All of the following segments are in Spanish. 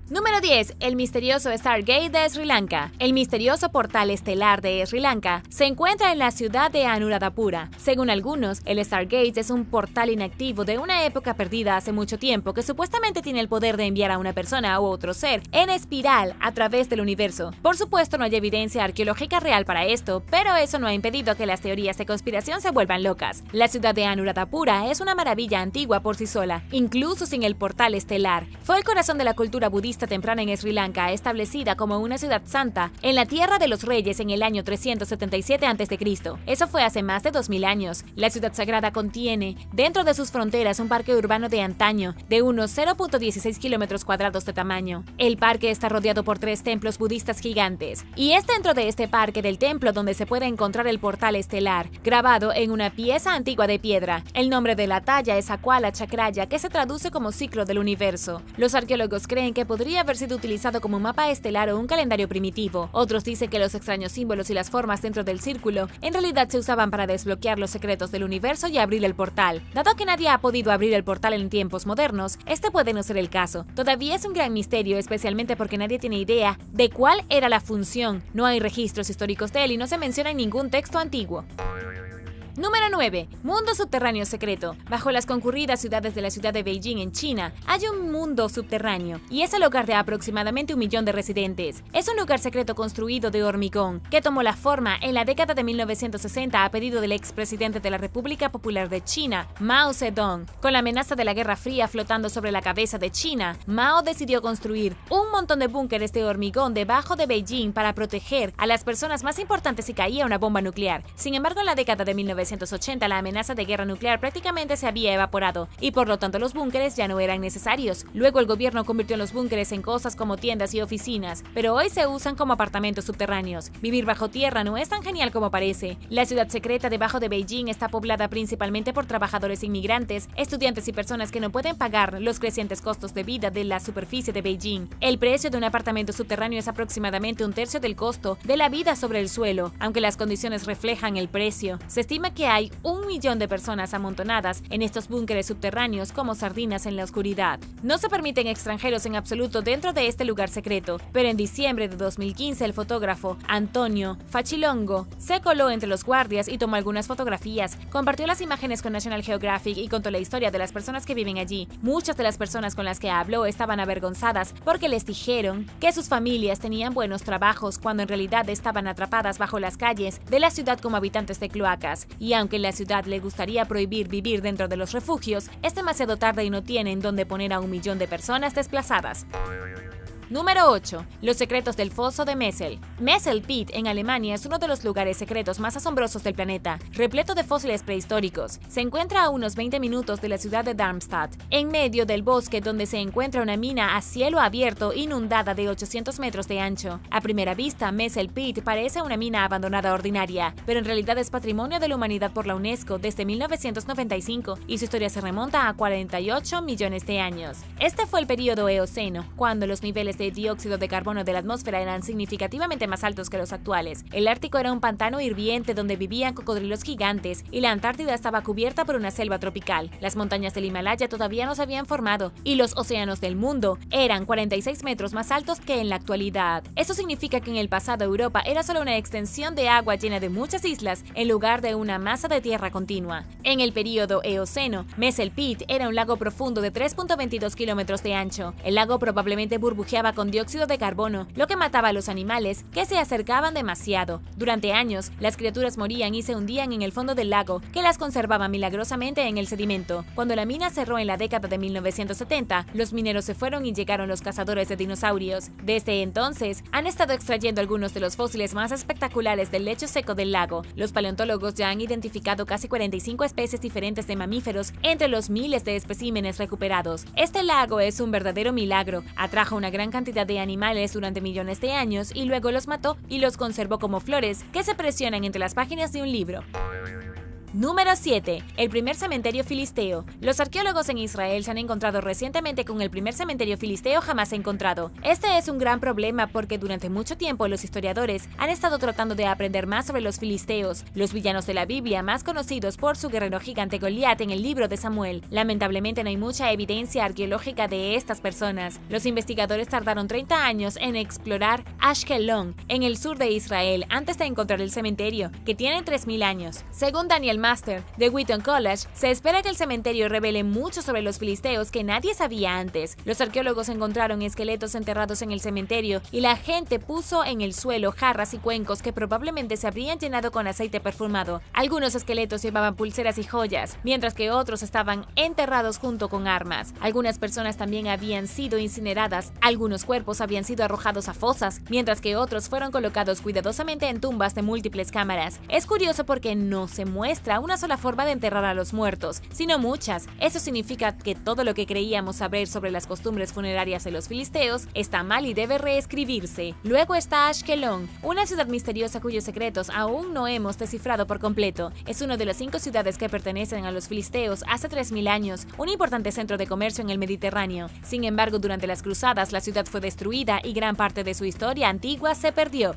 Número 10. El misterioso Stargate de Sri Lanka. El misterioso portal estelar de Sri Lanka se encuentra en la ciudad de Anuradhapura. Según algunos, el Stargate es un portal inactivo de una época perdida hace mucho tiempo que supuestamente tiene el poder de enviar a una persona u otro ser en espiral a través del universo. Por supuesto, no hay evidencia arqueológica real para esto, pero eso no ha impedido que las teorías de conspiración se vuelvan locas. La ciudad de Anuradhapura es una maravilla antigua por sí sola, incluso sin el portal estelar. Fue el corazón de la cultura budista temprana en Sri Lanka, establecida como una ciudad santa en la Tierra de los Reyes en el año 377 a.C. Eso fue hace más de 2000 años. La ciudad sagrada contiene dentro de sus fronteras un parque urbano de antaño de unos 0.16 kilómetros cuadrados de tamaño. El parque está rodeado por 3 templos budistas gigantes, y es dentro de este parque del templo donde se puede encontrar el portal estelar, grabado en una pieza antigua de piedra. El nombre de la talla es Aquala Chakraya, que se traduce como ciclo del universo. Los arqueólogos creen que podría haber sido utilizado como un mapa estelar o un calendario primitivo. Otros dicen que los extraños símbolos y las formas dentro del círculo en realidad se usaban para desbloquear los secretos del universo y abrir el portal. Dado que nadie ha podido abrir el portal en tiempos modernos, este puede no ser el caso. Todavía es un gran misterio, especialmente porque nadie tiene idea de cuál era la función. No hay registros históricos de él y no se menciona en ningún texto antiguo. Número 9. Mundo subterráneo secreto. Bajo las concurridas ciudades de la ciudad de Beijing en China, hay un mundo subterráneo, y es el hogar de aproximadamente 1 millón de residentes. Es un lugar secreto construido de hormigón, que tomó la forma en la década de 1960 a pedido del expresidente de la República Popular de China, Mao Zedong. Con la amenaza de la Guerra Fría flotando sobre la cabeza de China, Mao decidió construir un montón de búnkeres de hormigón debajo de Beijing para proteger a las personas más importantes si caía una bomba nuclear. Sin embargo, en la década de 1980, la amenaza de guerra nuclear prácticamente se había evaporado y por lo tanto los búnkeres ya no eran necesarios. Luego el gobierno convirtió los búnkeres en cosas como tiendas y oficinas, pero hoy se usan como apartamentos subterráneos. Vivir bajo tierra no es tan genial como parece. La ciudad secreta debajo de Beijing está poblada principalmente por trabajadores inmigrantes, estudiantes y personas que no pueden pagar los crecientes costos de vida de la superficie de Beijing. El precio de un apartamento subterráneo es aproximadamente 1/3 del costo de la vida sobre el suelo, aunque las condiciones reflejan el precio. Se estima que hay 1 millón de personas amontonadas en estos búnkeres subterráneos como sardinas en la oscuridad. No se permiten extranjeros en absoluto dentro de este lugar secreto, pero en diciembre de 2015 el fotógrafo Antonio Fachilongo se coló entre los guardias y tomó algunas fotografías, compartió las imágenes con National Geographic y contó la historia de las personas que viven allí. Muchas de las personas con las que habló estaban avergonzadas porque les dijeron que sus familias tenían buenos trabajos cuando en realidad estaban atrapadas bajo las calles de la ciudad como habitantes de cloacas. Y aunque en la ciudad le gustaría prohibir vivir dentro de los refugios, es demasiado tarde y no tienen dónde poner a 1 millón de personas desplazadas. Número 8. Los secretos del foso de Messel. Messel Pit en Alemania es uno de los lugares secretos más asombrosos del planeta, repleto de fósiles prehistóricos. Se encuentra a unos 20 minutos de la ciudad de Darmstadt, en medio del bosque donde se encuentra una mina a cielo abierto inundada de 800 metros de ancho. A primera vista, Messel Pit parece una mina abandonada ordinaria, pero en realidad es patrimonio de la humanidad por la UNESCO desde 1995 y su historia se remonta a 48 millones de años. Este fue el período Eoceno, cuando los niveles de dióxido de carbono de la atmósfera eran significativamente más altos que los actuales. El Ártico era un pantano hirviente donde vivían cocodrilos gigantes y la Antártida estaba cubierta por una selva tropical. Las montañas del Himalaya todavía no se habían formado y los océanos del mundo eran 46 metros más altos que en la actualidad. Eso significa que en el pasado Europa era solo una extensión de agua llena de muchas islas en lugar de una masa de tierra continua. En el período Eoceno, Messel Pit era un lago profundo de 3.22 kilómetros de ancho. El lago probablemente burbujeaba con dióxido de carbono, lo que mataba a los animales que se acercaban demasiado. Durante años, las criaturas morían y se hundían en el fondo del lago, que las conservaba milagrosamente en el sedimento. Cuando la mina cerró en la década de 1970, los mineros se fueron y llegaron los cazadores de dinosaurios. Desde entonces, han estado extrayendo algunos de los fósiles más espectaculares del lecho seco del lago. Los paleontólogos ya han identificado casi 45 especies diferentes de mamíferos entre los miles de especímenes recuperados. Este lago es un verdadero milagro. Atrajo una gran cantidad de animales durante millones de años y luego los mató y los conservó como flores que se presionan entre las páginas de un libro. Número 7. El primer cementerio filisteo. Los arqueólogos en Israel se han encontrado recientemente con el primer cementerio filisteo jamás encontrado. Este es un gran problema porque durante mucho tiempo los historiadores han estado tratando de aprender más sobre los filisteos, los villanos de la Biblia más conocidos por su guerrero gigante Goliat en el libro de Samuel. Lamentablemente no hay mucha evidencia arqueológica de estas personas. Los investigadores tardaron 30 años en explorar Ashkelon, en el sur de Israel, antes de encontrar el cementerio, que tiene 3000 años. Según Daniel Master, de Wheaton College, se espera que el cementerio revele mucho sobre los filisteos que nadie sabía antes. Los arqueólogos encontraron esqueletos enterrados en el cementerio y la gente puso en el suelo jarras y cuencos que probablemente se habrían llenado con aceite perfumado. Algunos esqueletos llevaban pulseras y joyas, mientras que otros estaban enterrados junto con armas. Algunas personas también habían sido incineradas, algunos cuerpos habían sido arrojados a fosas, mientras que otros fueron colocados cuidadosamente en tumbas de múltiples cámaras. Es curioso porque no se muestra una sola forma de enterrar a los muertos, sino muchas. Eso significa que todo lo que creíamos saber sobre las costumbres funerarias de los filisteos está mal y debe reescribirse. Luego está Ashkelon, una ciudad misteriosa cuyos secretos aún no hemos descifrado por completo. Es una de las 5 ciudades que pertenecen a los filisteos hace 3000 años, un importante centro de comercio en el Mediterráneo. Sin embargo, durante las cruzadas la ciudad fue destruida y gran parte de su historia antigua se perdió.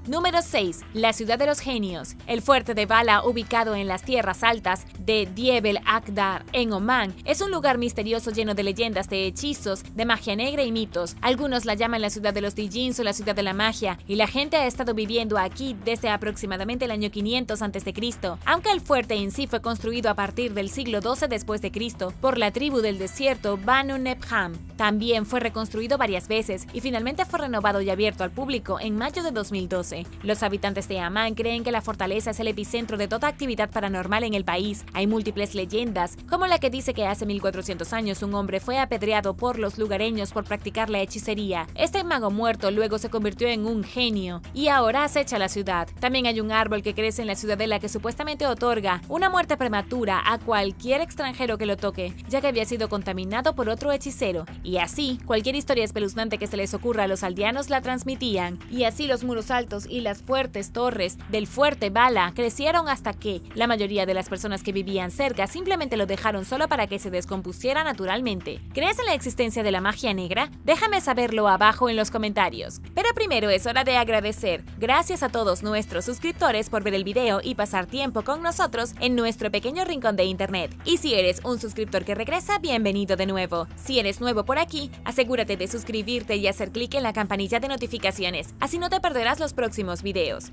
Número 6. La ciudad de los genios. El fuerte de Bala, ubicado en las tierras altas de Diebel Akdar, en Omán, es un lugar misterioso lleno de leyendas, de hechizos, de magia negra y mitos. Algunos la llaman la ciudad de los Dijins o la ciudad de la magia, y la gente ha estado viviendo aquí desde aproximadamente el año 500 a.C., aunque el fuerte en sí fue construido a partir del siglo XII después de Cristo por la tribu del desierto Banu Nebham. También fue reconstruido varias veces y finalmente fue renovado y abierto al público en mayo de 2012. Los habitantes de Amán creen que la fortaleza es el epicentro de toda actividad paranormal en el país. Hay múltiples leyendas, como la que dice que hace 1400 años un hombre fue apedreado por los lugareños por practicar la hechicería. Este mago muerto luego se convirtió en un genio y ahora acecha la ciudad. También hay un árbol que crece en la ciudadela que supuestamente otorga una muerte prematura a cualquier extranjero que lo toque, ya que había sido contaminado por otro hechicero. Y así, cualquier historia espeluznante que se les ocurra a los aldeanos la transmitían. Y así los muros altos y las fuertes torres del fuerte Bala crecieron hasta que la mayoría de las personas que vivían cerca simplemente lo dejaron solo para que se descompusiera naturalmente. ¿Crees en la existencia de la magia negra? Déjame saberlo abajo en los comentarios. Pero primero es hora de agradecer. Gracias a todos nuestros suscriptores por ver el video y pasar tiempo con nosotros en nuestro pequeño rincón de internet. Y si eres un suscriptor que regresa, bienvenido de nuevo. Si eres nuevo por aquí, asegúrate de suscribirte y hacer clic en la campanilla de notificaciones, así no te perderás los próximos videos.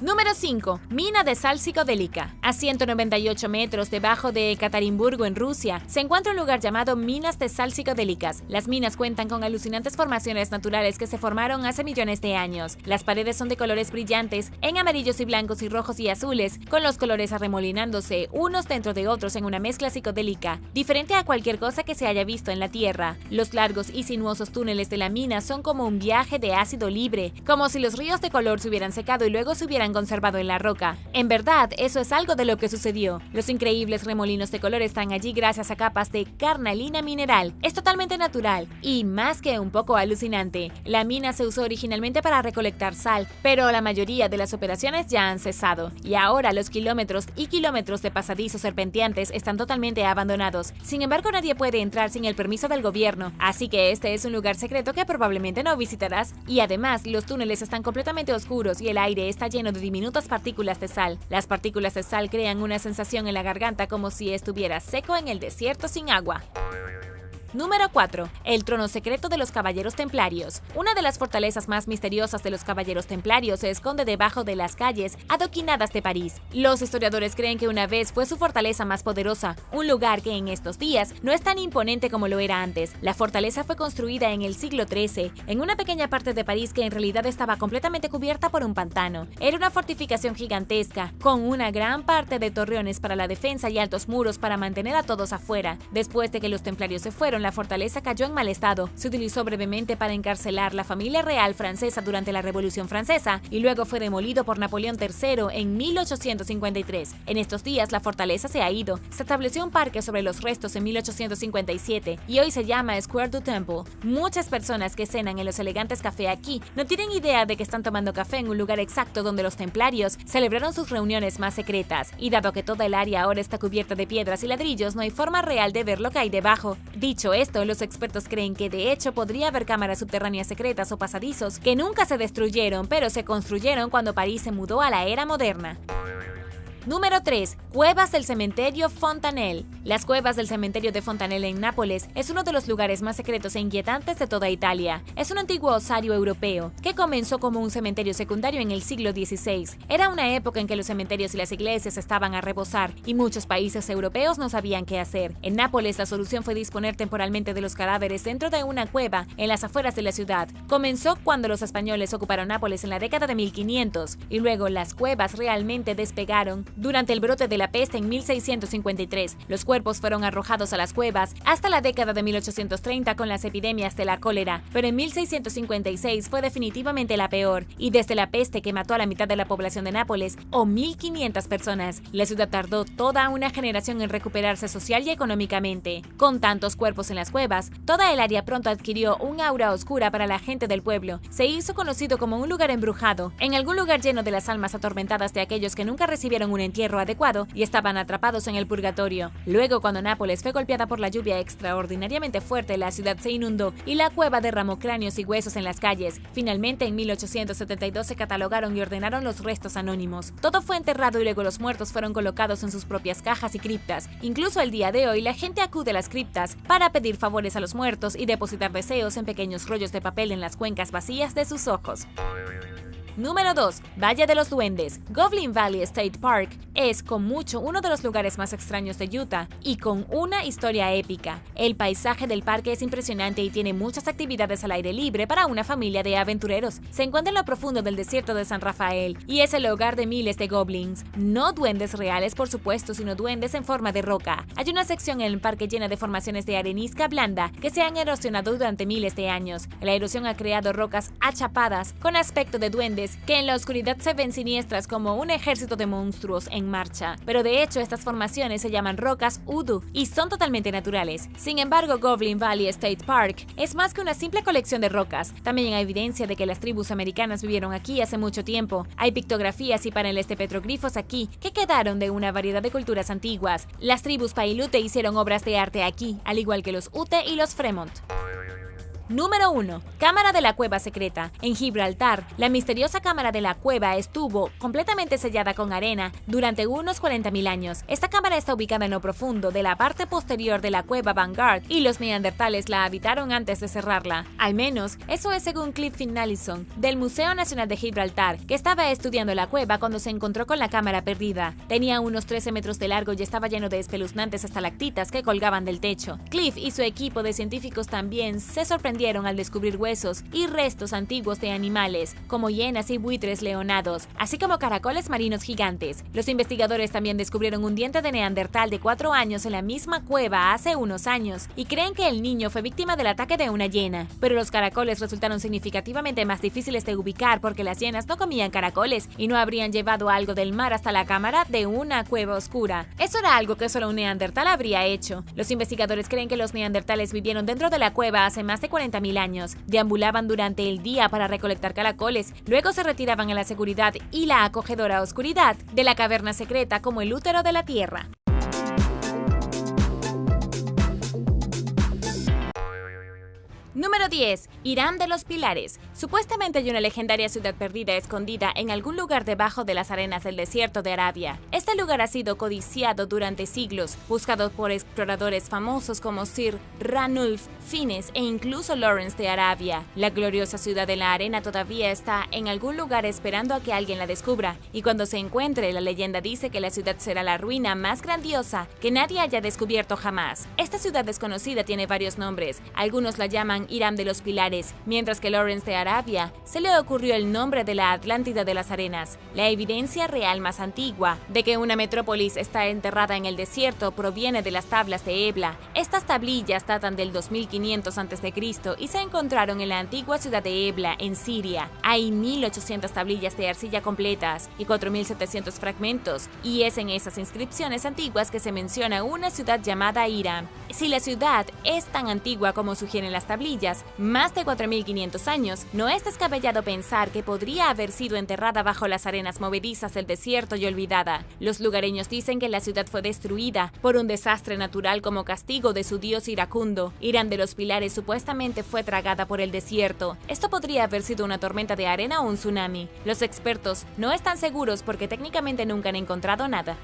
Número 5. Mina de sal psicodélica. A 198 metros debajo de Ekaterimburgo, en Rusia, se encuentra un lugar llamado Minas de Sal Psicodélicas. Las minas cuentan con alucinantes formaciones naturales que se formaron hace millones de años. Las paredes son de colores brillantes, en amarillos y blancos y rojos y azules, con los colores arremolinándose unos dentro de otros en una mezcla psicodélica, diferente a cualquier cosa que se haya visto en la Tierra. Los largos y sinuosos túneles de la mina son como un viaje de ácido libre, como si los ríos de color se hubieran secado y luego se hubieran conservado en la roca. En verdad, eso es algo de lo que sucedió. Los increíbles remolinos de color están allí gracias a capas de carnalina mineral. Es totalmente natural y más que un poco alucinante. La mina se usó originalmente para recolectar sal, pero la mayoría de las operaciones ya han cesado y ahora los kilómetros y kilómetros de pasadizos serpenteantes están totalmente abandonados. Sin embargo, nadie puede entrar sin el permiso del gobierno, así que este es un lugar secreto que probablemente no visitarás. Y además, los túneles están completamente oscuros y el aire está lleno de diminutas partículas de sal. Las partículas de sal crean una sensación en la garganta como si estuvieras seco en el desierto sin agua. Número 4. El trono secreto de los Caballeros Templarios. Una de las fortalezas más misteriosas de los Caballeros Templarios se esconde debajo de las calles adoquinadas de París. Los historiadores creen que una vez fue su fortaleza más poderosa, un lugar que en estos días no es tan imponente como lo era antes. La fortaleza fue construida en el siglo XIII, en una pequeña parte de París que en realidad estaba completamente cubierta por un pantano. Era una fortificación gigantesca, con una gran parte de torreones para la defensa y altos muros para mantener a todos afuera. Después de que los templarios se fueron, descubrieron, la fortaleza cayó en mal estado. Se utilizó brevemente para encarcelar la familia real francesa durante la Revolución Francesa y luego fue demolido por Napoleón III en 1853. En estos días la fortaleza se ha ido. Se estableció un parque sobre los restos en 1857 y hoy se llama Square du Temple. Muchas personas que cenan en los elegantes cafés aquí no tienen idea de que están tomando café en un lugar exacto donde los templarios celebraron sus reuniones más secretas, y dado que toda el área ahora está cubierta de piedras y ladrillos, no hay forma real de ver lo que hay debajo. Dicho esto, los expertos creen que de hecho podría haber cámaras subterráneas secretas o pasadizos que nunca se destruyeron, pero se construyeron cuando París se mudó a la era moderna. Número 3. Cuevas del cementerio Fontanelle. Las cuevas del cementerio de Fontanelle en Nápoles es uno de los lugares más secretos e inquietantes de toda Italia. Es un antiguo osario europeo que comenzó como un cementerio secundario en el siglo XVI. Era una época en que los cementerios y las iglesias estaban a rebosar y muchos países europeos no sabían qué hacer. En Nápoles la solución fue disponer temporalmente de los cadáveres dentro de una cueva en las afueras de la ciudad. Comenzó cuando los españoles ocuparon Nápoles en la década de 1500 y luego las cuevas realmente despegaron durante el brote de la peste en 1653. Los cuerpos fueron arrojados a las cuevas hasta la década de 1830 con las epidemias de la cólera, pero en 1656 fue definitivamente la peor, y desde la peste que mató a la mitad de la población de Nápoles, o 1500 personas, la ciudad tardó toda una generación en recuperarse social y económicamente. Con tantos cuerpos en las cuevas, toda el área pronto adquirió un aura oscura para la gente del pueblo. Se hizo conocido como un lugar embrujado, en algún lugar lleno de las almas atormentadas de aquellos que nunca recibieron un entierro adecuado y estaban atrapados en el purgatorio. Luego, cuando Nápoles fue golpeada por la lluvia extraordinariamente fuerte, la ciudad se inundó y la cueva derramó cráneos y huesos en las calles. Finalmente, en 1872 se catalogaron y ordenaron los restos anónimos. Todo fue enterrado y luego los muertos fueron colocados en sus propias cajas y criptas. Incluso el día de hoy, la gente acude a las criptas para pedir favores a los muertos y depositar deseos en pequeños rollos de papel en las cuencas vacías de sus ojos. Número 2. Valle de los Duendes. Goblin Valley State Park es con mucho uno de los lugares más extraños de Utah y con una historia épica. El paisaje del parque es impresionante y tiene muchas actividades al aire libre para una familia de aventureros. Se encuentra en lo profundo del desierto de San Rafael y es el hogar de miles de goblins. No duendes reales, por supuesto, sino duendes en forma de roca. Hay una sección en el parque llena de formaciones de arenisca blanda que se han erosionado durante miles de años. La erosión ha creado rocas achapadas con aspecto de duendes que en la oscuridad se ven siniestras como un ejército de monstruos en marcha, pero de hecho estas formaciones se llaman rocas Udu y son totalmente naturales. Sin embargo, Goblin Valley State Park es más que una simple colección de rocas. También hay evidencia de que las tribus americanas vivieron aquí hace mucho tiempo. Hay pictografías y paneles de petroglifos aquí que quedaron de una variedad de culturas antiguas. Las tribus Paiute hicieron obras de arte aquí, al igual que los Ute y los Fremont. Número 1. Cámara de la Cueva Secreta. En Gibraltar, la misteriosa cámara de la cueva estuvo completamente sellada con arena durante unos 40.000 años. Esta cámara está ubicada en lo profundo de la parte posterior de la cueva Vanguard y los neandertales la habitaron antes de cerrarla. Al menos, eso es según Cliff Finlayson, del Museo Nacional de Gibraltar, que estaba estudiando la cueva cuando se encontró con la cámara perdida. Tenía unos 13 metros de largo y estaba lleno de espeluznantes estalactitas que colgaban del techo. Cliff y su equipo de científicos también se sorprendieron al descubrir huesos y restos antiguos de animales, como hienas y buitres leonados, así como caracoles marinos gigantes. Los investigadores también descubrieron un diente de neandertal de 4 años en la misma cueva hace unos años y creen que el niño fue víctima del ataque de una hiena. Pero los caracoles resultaron significativamente más difíciles de ubicar porque las hienas no comían caracoles y no habrían llevado algo del mar hasta la cámara de una cueva oscura. Eso era algo que solo un neandertal habría hecho. Los investigadores creen que los neandertales vivieron dentro de la cueva hace más de 40.000 años. Deambulaban durante el día para recolectar caracoles, luego se retiraban a la seguridad y la acogedora oscuridad de la caverna secreta como el útero de la Tierra. Número 10. Irán de los Pilares. Supuestamente hay una legendaria ciudad perdida escondida en algún lugar debajo de las arenas del desierto de Arabia. Este lugar ha sido codiciado durante siglos, buscado por exploradores famosos como Sir Ranulph Fiennes e incluso Lawrence de Arabia. La gloriosa ciudad de la arena todavía está en algún lugar esperando a que alguien la descubra, y cuando se encuentre, la leyenda dice que la ciudad será la ruina más grandiosa que nadie haya descubierto jamás. Esta ciudad desconocida tiene varios nombres, algunos la llaman Irán de los Pilares, mientras que Lawrence de Arabia Arabia, se le ocurrió el nombre de la Atlántida de las Arenas. La evidencia real más antigua de que una metrópolis está enterrada en el desierto proviene de las tablas de Ebla. Estas tablillas datan del 2500 a.C. y se encontraron en la antigua ciudad de Ebla, en Siria. Hay 1800 tablillas de arcilla completas y 4700 fragmentos, y es en esas inscripciones antiguas que se menciona una ciudad llamada Hira. Si la ciudad es tan antigua como sugieren las tablillas, más de 4500 años, no es descabellado pensar que podría haber sido enterrada bajo las arenas movedizas del desierto y olvidada. Los lugareños dicen que la ciudad fue destruida por un desastre natural como castigo de su dios iracundo. Irán de los Pilares supuestamente fue tragada por el desierto. Esto podría haber sido una tormenta de arena o un tsunami. Los expertos no están seguros porque técnicamente nunca han encontrado nada.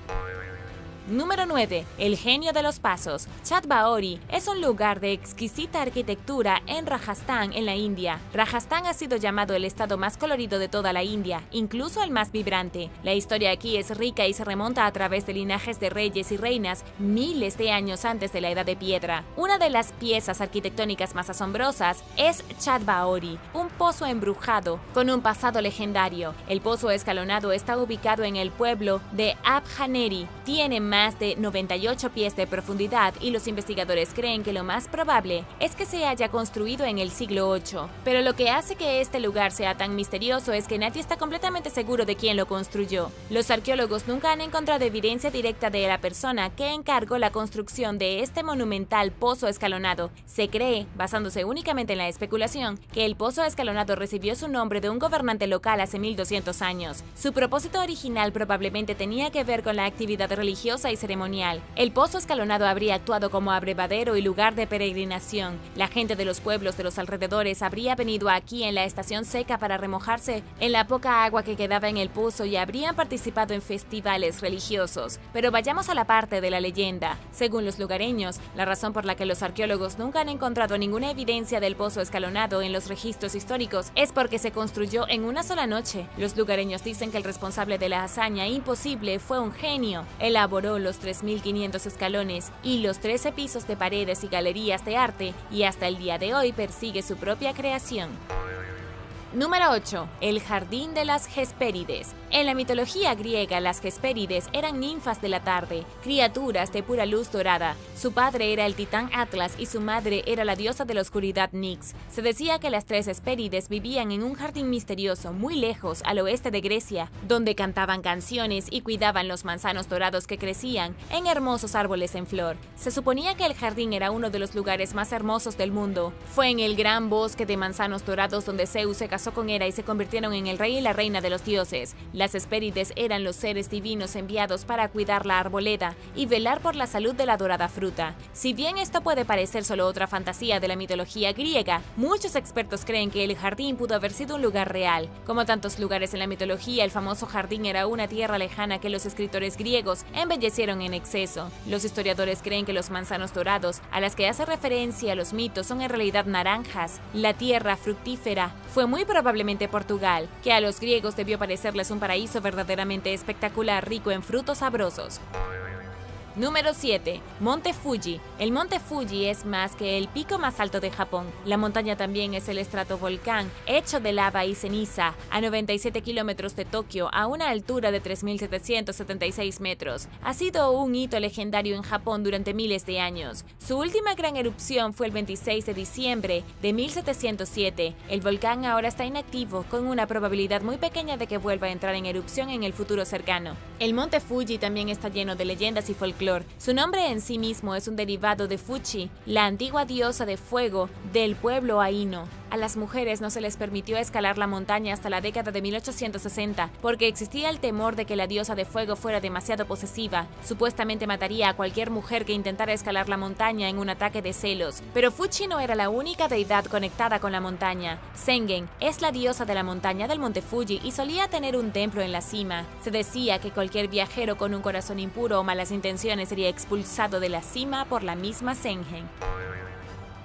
Número 9. El genio de los pasos. Chatbaori es un lugar de exquisita arquitectura en Rajasthan, en la India. Rajasthan ha sido llamado el estado más colorido de toda la India, incluso el más vibrante. La historia aquí es rica y se remonta a través de linajes de reyes y reinas miles de años antes de la Edad de Piedra. Una de las piezas arquitectónicas más asombrosas es Chatbaori, un pozo embrujado con un pasado legendario. El pozo escalonado está ubicado en el pueblo de Abhaneri. Tiene más de 98 pies de profundidad y los investigadores creen que lo más probable es que se haya construido en el siglo VIII. Pero lo que hace que este lugar sea tan misterioso es que nadie está completamente seguro de quién lo construyó. Los arqueólogos nunca han encontrado evidencia directa de la persona que encargó la construcción de este monumental pozo escalonado. Se cree, basándose únicamente en la especulación, que el pozo escalonado recibió su nombre de un gobernante local hace 1200 años. Su propósito original probablemente tenía que ver con la actividad religiosa y ceremonial. El pozo escalonado habría actuado como abrevadero y lugar de peregrinación. La gente de los pueblos de los alrededores habría venido aquí en la estación seca para remojarse en la poca agua que quedaba en el pozo y habrían participado en festivales religiosos. Pero vayamos a la parte de la leyenda. Según los lugareños, la razón por la que los arqueólogos nunca han encontrado ninguna evidencia del pozo escalonado en los registros históricos es porque se construyó en una sola noche. Los lugareños dicen que el responsable de la hazaña imposible fue un genio. Elaboró los 3.500 escalones y los 13 pisos de paredes y galerías de arte, y hasta el día de hoy persigue su propia creación. Número 8. El jardín de las Hespérides. En la mitología griega, las Hespérides eran ninfas de la tarde, criaturas de pura luz dorada. Su padre era el titán Atlas y su madre era la diosa de la oscuridad Nix. Se decía que las tres Hespérides vivían en un jardín misterioso muy lejos al oeste de Grecia, donde cantaban canciones y cuidaban los manzanos dorados que crecían en hermosos árboles en flor. Se suponía que el jardín era uno de los lugares más hermosos del mundo. Fue en el gran bosque de manzanos dorados donde Zeus se casó con Hera y se convirtieron en el rey y la reina de los dioses. Las Hespérides eran los seres divinos enviados para cuidar la arboleda y velar por la salud de la dorada fruta. Si bien esto puede parecer solo otra fantasía de la mitología griega, muchos expertos creen que el jardín pudo haber sido un lugar real. Como tantos lugares en la mitología, el famoso jardín era una tierra lejana que los escritores griegos embellecieron en exceso. Los historiadores creen que los manzanos dorados, a las que hace referencia a los mitos, son en realidad naranjas. La tierra fructífera fue muy probablemente Portugal, que a los griegos debió parecerles un paraíso verdaderamente espectacular, rico en frutos sabrosos. Número 7. Monte Fuji. El Monte Fuji es más que el pico más alto de Japón. La montaña también es el estratovolcán hecho de lava y ceniza a 97 kilómetros de Tokio a una altura de 3.776 metros. Ha sido un hito legendario en Japón durante miles de años. Su última gran erupción fue el 26 de diciembre de 1707. El volcán ahora está inactivo, con una probabilidad muy pequeña de que vuelva a entrar en erupción en el futuro cercano. El Monte Fuji también está lleno de leyendas y folclore. Su nombre en sí mismo es un derivado de Fuchi, la antigua diosa de fuego del pueblo Aino. A las mujeres no se les permitió escalar la montaña hasta la década de 1860 porque existía el temor de que la diosa de fuego fuera demasiado posesiva. Supuestamente mataría a cualquier mujer que intentara escalar la montaña en un ataque de celos. Pero Fuchi no era la única deidad conectada con la montaña. Sengen es la diosa de la montaña del Monte Fuji y solía tener un templo en la cima. Se decía que cualquier viajero con un corazón impuro o malas intenciones sería expulsado de la cima por la misma Sengen.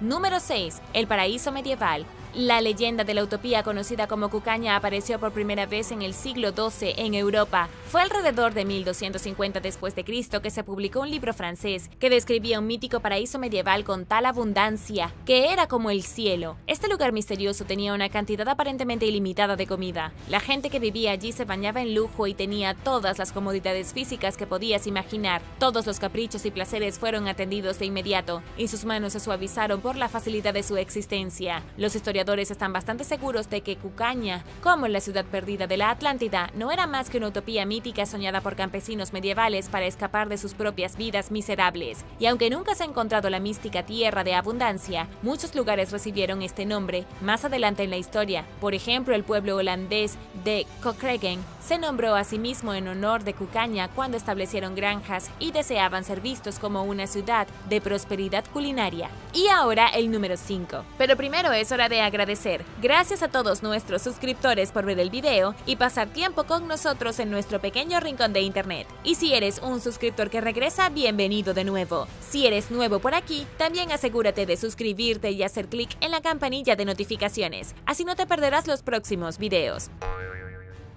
Número 6. El paraíso medieval. La leyenda de la utopía conocida como Cucaña apareció por primera vez en el siglo XII en Europa. Fue alrededor de 1250 después de Cristo que se publicó un libro francés que describía un mítico paraíso medieval con tal abundancia que era como el cielo. Este lugar misterioso tenía una cantidad aparentemente ilimitada de comida. La gente que vivía allí se bañaba en lujo y tenía todas las comodidades físicas que podías imaginar. Todos los caprichos y placeres fueron atendidos de inmediato y sus manos se suavizaron por la facilidad de su existencia. Los historiadores están bastante seguros de que Cucaña, como la ciudad perdida de la Atlántida, no era más que una utopía mítica soñada por campesinos medievales para escapar de sus propias vidas miserables. Y aunque nunca se ha encontrado la mística tierra de abundancia, muchos lugares recibieron este nombre más adelante en la historia. Por ejemplo, el pueblo holandés de Cokregen se nombró a sí mismo en honor de Cucaña cuando establecieron granjas y deseaban ser vistos como una ciudad de prosperidad culinaria. Y ahora el número 5. Pero primero es hora de agradecer. Gracias a todos nuestros suscriptores por ver el video y pasar tiempo con nosotros en nuestro pequeño rincón de internet. Y si eres un suscriptor que regresa, bienvenido de nuevo. Si eres nuevo por aquí, también asegúrate de suscribirte y hacer clic en la campanilla de notificaciones. Así no te perderás los próximos videos.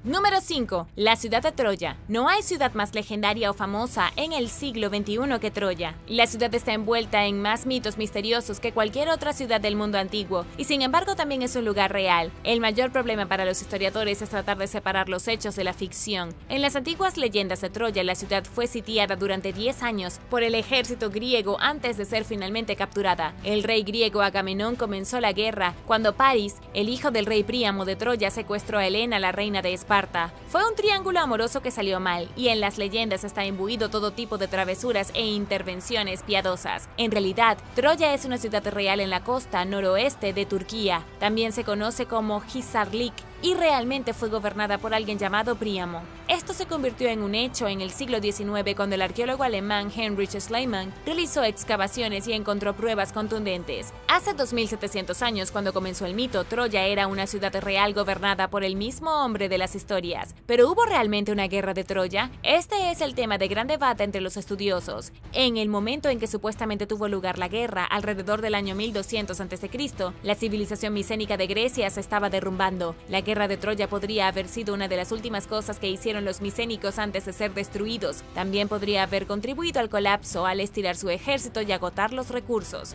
Número 5. La ciudad de Troya. No hay ciudad más legendaria o famosa en el siglo XXI que Troya. La ciudad está envuelta en más mitos misteriosos que cualquier otra ciudad del mundo antiguo, y sin embargo también es un lugar real. El mayor problema para los historiadores es tratar de separar los hechos de la ficción. En las antiguas leyendas de Troya, la ciudad fue sitiada durante 10 años por el ejército griego antes de ser finalmente capturada. El rey griego Agamenón comenzó la guerra cuando Paris, el hijo del rey Príamo de Troya, secuestró a Helena, la reina de Esparta. Fue un triángulo amoroso que salió mal, y en las leyendas está imbuido todo tipo de travesuras e intervenciones piadosas. En realidad, Troya es una ciudad real en la costa noroeste de Turquía. También se conoce como Hisarlik y realmente fue gobernada por alguien llamado Príamo. Esto se convirtió en un hecho en el siglo XIX cuando el arqueólogo alemán Heinrich Schliemann realizó excavaciones y encontró pruebas contundentes. Hace 2700 años, cuando comenzó el mito, Troya era una ciudad real gobernada por el mismo hombre de las historias. ¿Pero hubo realmente una guerra de Troya? Este es el tema de gran debate entre los estudiosos. En el momento en que supuestamente tuvo lugar la guerra, alrededor del año 1200 a.C., la civilización micénica de Grecia se estaba derrumbando. La guerra de Troya podría haber sido una de las últimas cosas que hicieron los micénicos antes de ser destruidos. También podría haber contribuido al colapso al estirar su ejército y agotar los recursos.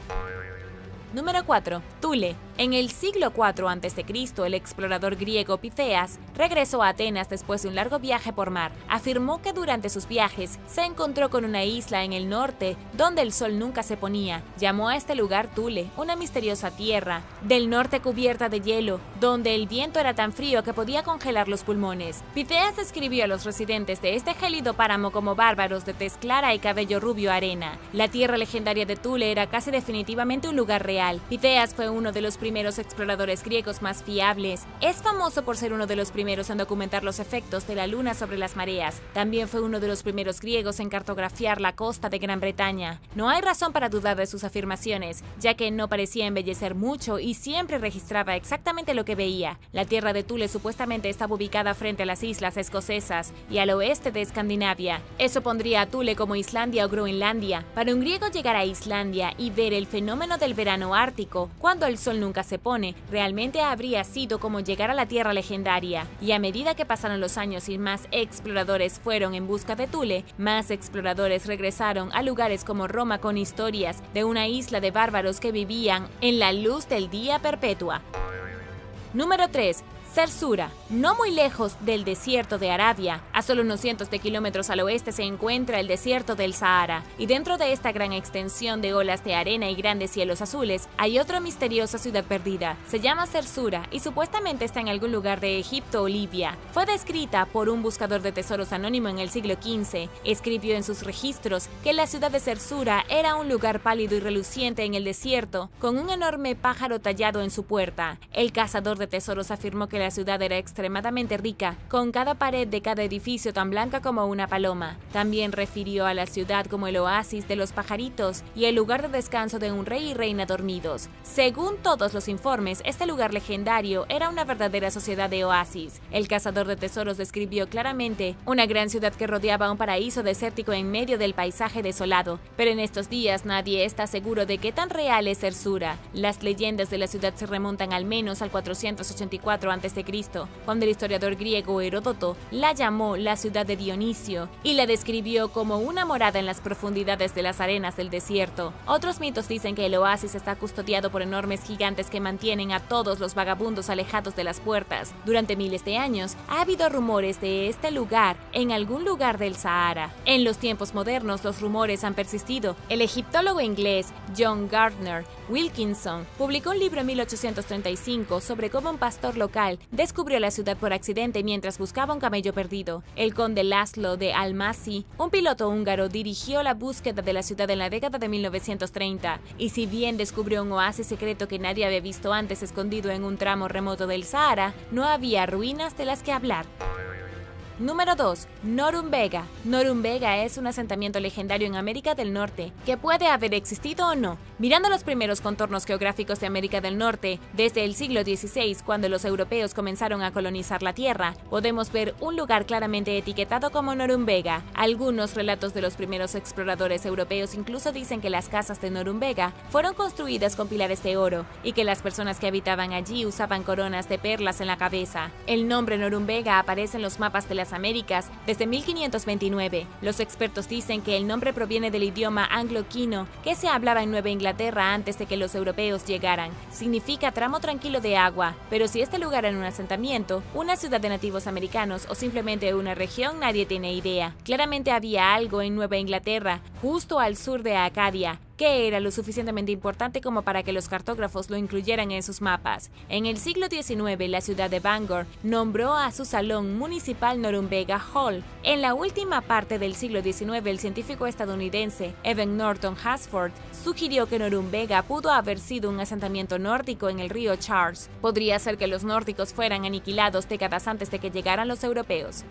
Número 4. Thule. En el siglo IV a.C., el explorador griego Piteas regresó a Atenas después de un largo viaje por mar. Afirmó que durante sus viajes se encontró con una isla en el norte donde el sol nunca se ponía. Llamó a este lugar Thule, una misteriosa tierra del norte cubierta de hielo, donde el viento era tan frío que podía congelar los pulmones. Piteas describió a los residentes de este gélido páramo como bárbaros de tez clara y cabello rubio arena. La tierra legendaria de Thule era casi definitivamente un lugar real. Piteas fue uno de los primeros exploradores griegos más fiables. Es famoso por ser uno de los primeros en documentar los efectos de la luna sobre las mareas. También fue uno de los primeros griegos en cartografiar la costa de Gran Bretaña. No hay razón para dudar de sus afirmaciones, ya que no parecía embellecer mucho y siempre registraba exactamente lo que veía. La tierra de Thule supuestamente estaba ubicada frente a las islas escocesas y al oeste de Escandinavia. Eso pondría a Thule como Islandia o Groenlandia. Para un griego llegar a Islandia y ver el fenómeno del verano ártico, cuando el sol nunca se pone, realmente habría sido como llegar a la tierra legendaria. Y a medida que pasaron los años y más exploradores fueron en busca de Thule, más exploradores regresaron a lugares como Roma con historias de una isla de bárbaros que vivían en la luz del día perpetua. Número 3. Zersura. No muy lejos del desierto de Arabia, a solo unos cientos de kilómetros al oeste se encuentra el desierto del Sahara, y dentro de esta gran extensión de olas de arena y grandes cielos azules, hay otra misteriosa ciudad perdida. Se llama Zersura y supuestamente está en algún lugar de Egipto o Libia. Fue descrita por un buscador de tesoros anónimo en el siglo XV. Escribió en sus registros que la ciudad de Zersura era un lugar pálido y reluciente en el desierto, con un enorme pájaro tallado en su puerta. El cazador de tesoros afirmó que la ciudad era extremadamente rica, con cada pared de cada edificio tan blanca como una paloma. También refirió a la ciudad como el oasis de los pajaritos y el lugar de descanso de un rey y reina dormidos. Según todos los informes, este lugar legendario era una verdadera sociedad de oasis. El cazador de tesoros describió claramente una gran ciudad que rodeaba un paraíso desértico en medio del paisaje desolado, pero en estos días nadie está seguro de qué tan real es Erzura. Las leyendas de la ciudad se remontan al menos al 484 a.C., cuando el historiador griego Heródoto la llamó la ciudad de Dionisio y la describió como una morada en las profundidades de las arenas del desierto. Otros mitos dicen que el oasis está custodiado por enormes gigantes que mantienen a todos los vagabundos alejados de las puertas. Durante miles de años ha habido rumores de este lugar en algún lugar del Sahara. En los tiempos modernos los rumores han persistido. El egiptólogo inglés John Gardner Wilkinson publicó un libro en 1835 sobre cómo un pastor local descubrió la ciudad por accidente mientras buscaba un camello perdido. El conde Laszlo de Almasi, un piloto húngaro, dirigió la búsqueda de la ciudad en la década de 1930, y si bien descubrió un oasis secreto que nadie había visto antes escondido en un tramo remoto del Sahara, no había ruinas de las que hablar. Número 2. Norumbega. Norumbega es un asentamiento legendario en América del Norte, que puede haber existido o no. Mirando los primeros contornos geográficos de América del Norte, desde el siglo XVI, cuando los europeos comenzaron a colonizar la tierra, podemos ver un lugar claramente etiquetado como Norumbega. Algunos relatos de los primeros exploradores europeos incluso dicen que las casas de Norumbega fueron construidas con pilares de oro, y que las personas que habitaban allí usaban coronas de perlas en la cabeza. El nombre Norumbega aparece en los mapas de las Américas desde 1529. Los expertos dicen que el nombre proviene del idioma anglo-quino que se hablaba en Nueva Inglaterra antes de que los europeos llegaran. Significa tramo tranquilo de agua, pero si este lugar era un asentamiento, una ciudad de nativos americanos o simplemente una región, nadie tiene idea. Claramente había algo en Nueva Inglaterra, justo al sur de Acadia, que era lo suficientemente importante como para que los cartógrafos lo incluyeran en sus mapas. En el siglo XIX, la ciudad de Bangor nombró a su salón municipal Norumbega Hall. En la última parte del siglo XIX, el científico estadounidense Evan Norton Hasford sugirió que Norumbega pudo haber sido un asentamiento nórdico en el río Charles. Podría ser que los nórdicos fueran aniquilados décadas antes de que llegaran los europeos.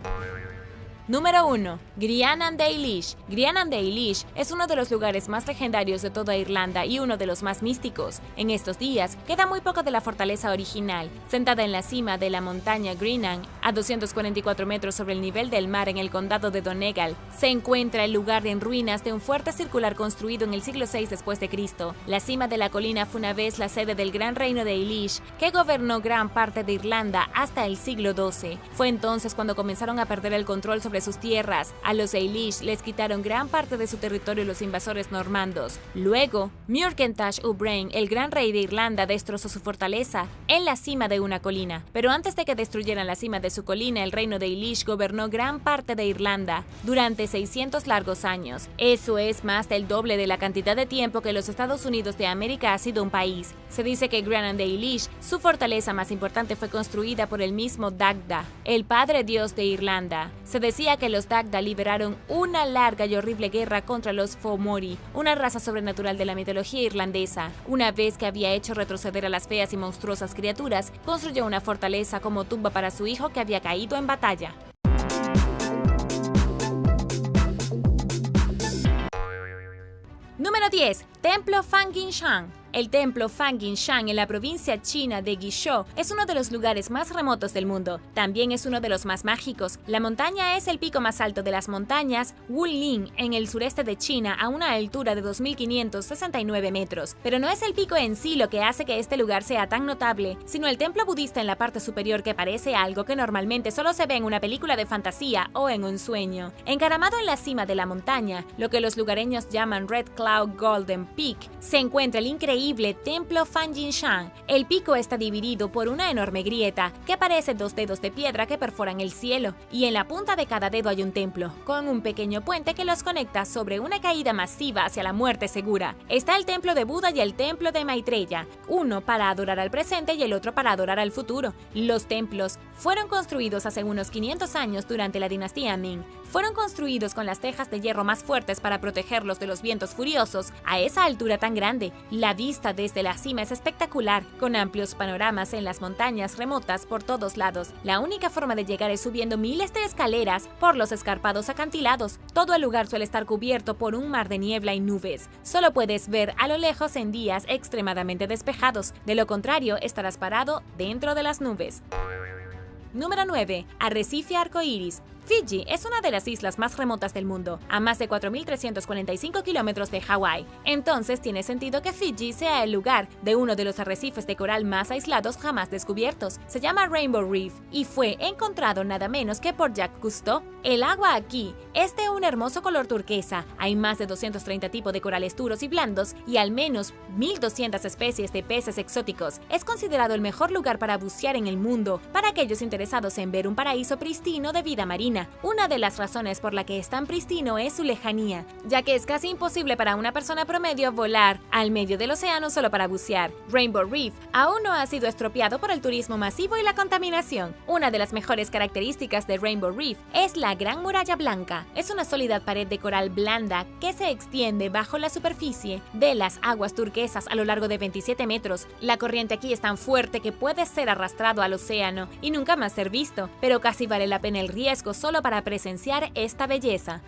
Número 1. Griannan Dailish. Griannan Dailish es uno de los lugares más legendarios de toda Irlanda y uno de los más místicos. En estos días, queda muy poco de la fortaleza original. Sentada en la cima de la montaña Griannan, a 244 metros sobre el nivel del mar en el condado de Donegal, se encuentra el lugar en ruinas de un fuerte circular construido en el siglo VI después de Cristo. La cima de la colina fue una vez la sede del gran reino de Eilish, que gobernó gran parte de Irlanda hasta el siglo XII. Fue entonces cuando comenzaron a perder el control sobre sus tierras. A los Eilish les quitaron gran parte de su territorio los invasores normandos. Luego, Muirkentash O'Brien, el gran rey de Irlanda, destrozó su fortaleza en la cima de una colina. Pero antes de que destruyeran la cima de su colina, el reino de Eilish gobernó gran parte de Irlanda durante 600 largos años. Eso es más del doble de la cantidad de tiempo que los Estados Unidos de América ha sido un país. Se dice que Griannan Dailish, su fortaleza más importante, fue construida por el mismo Dagda, el padre dios de Irlanda. Se decía que los Dagda liberaron una larga y horrible guerra contra los Fomori, una raza sobrenatural de la mitología irlandesa. Una vez que había hecho retroceder a las feas y monstruosas criaturas, construyó una fortaleza como tumba para su hijo que había caído en batalla. Número 10. Templo Fanginshan. El templo Fanginshan en la provincia china de Guizhou es uno de los lugares más remotos del mundo. También es uno de los más mágicos. La montaña es el pico más alto de las montañas Wulin en el sureste de China a una altura de 2.569 metros. Pero no es el pico en sí lo que hace que este lugar sea tan notable, sino el templo budista en la parte superior, que parece algo que normalmente solo se ve en una película de fantasía o en un sueño. Encaramado en la cima de la montaña, lo que los lugareños llaman Red Cloud Golden Peak, se encuentra el increíble templo Fanginshan. El pico está dividido por una enorme grieta que parece dos dedos de piedra que perforan el cielo, y en la punta de cada dedo hay un templo, con un pequeño puente que los conecta sobre una caída masiva hacia la muerte segura. Está el templo de Buda y el templo de Maitreya, uno para adorar al presente y el otro para adorar al futuro. Los templos fueron construidos hace unos 500 años durante la dinastía Ming. fueron construidos con las tejas de hierro más fuertes para protegerlos de los vientos furiosos. A esa altura tan grande, la vista desde la cima es espectacular, con amplios panoramas en las montañas remotas por todos lados. La única forma de llegar es subiendo miles de escaleras por los escarpados acantilados. Todo el lugar suele estar cubierto por un mar de niebla y nubes. Solo puedes ver a lo lejos en días extremadamente despejados. De lo contrario, estarás parado dentro de las nubes. Número 9. Arrecife arcoíris. Fiji es una de las islas más remotas del mundo, a más de 4.345 kilómetros de Hawái. Entonces tiene sentido que Fiji sea el lugar de uno de los arrecifes de coral más aislados jamás descubiertos. Se llama Rainbow Reef y fue encontrado nada menos que por Jacques Cousteau. El agua aquí es de un hermoso color turquesa. Hay más de 230 tipos de corales duros y blandos y al menos 1.200 especies de peces exóticos. Es considerado el mejor lugar para bucear en el mundo para aquellos interesados en ver un paraíso pristino de vida marina. Una de las razones por la que es tan pristino es su lejanía, ya que es casi imposible para una persona promedio volar al medio del océano solo para bucear. Rainbow Reef aún no ha sido estropeado por el turismo masivo y la contaminación. Una de las mejores características de Rainbow Reef es la Gran Muralla Blanca. Es una sólida pared de coral blanda que se extiende bajo la superficie de las aguas turquesas a lo largo de 27 metros. La corriente aquí es tan fuerte que puede ser arrastrado al océano y nunca más ser visto, pero casi vale la pena el riesgo solo para presenciar esta belleza.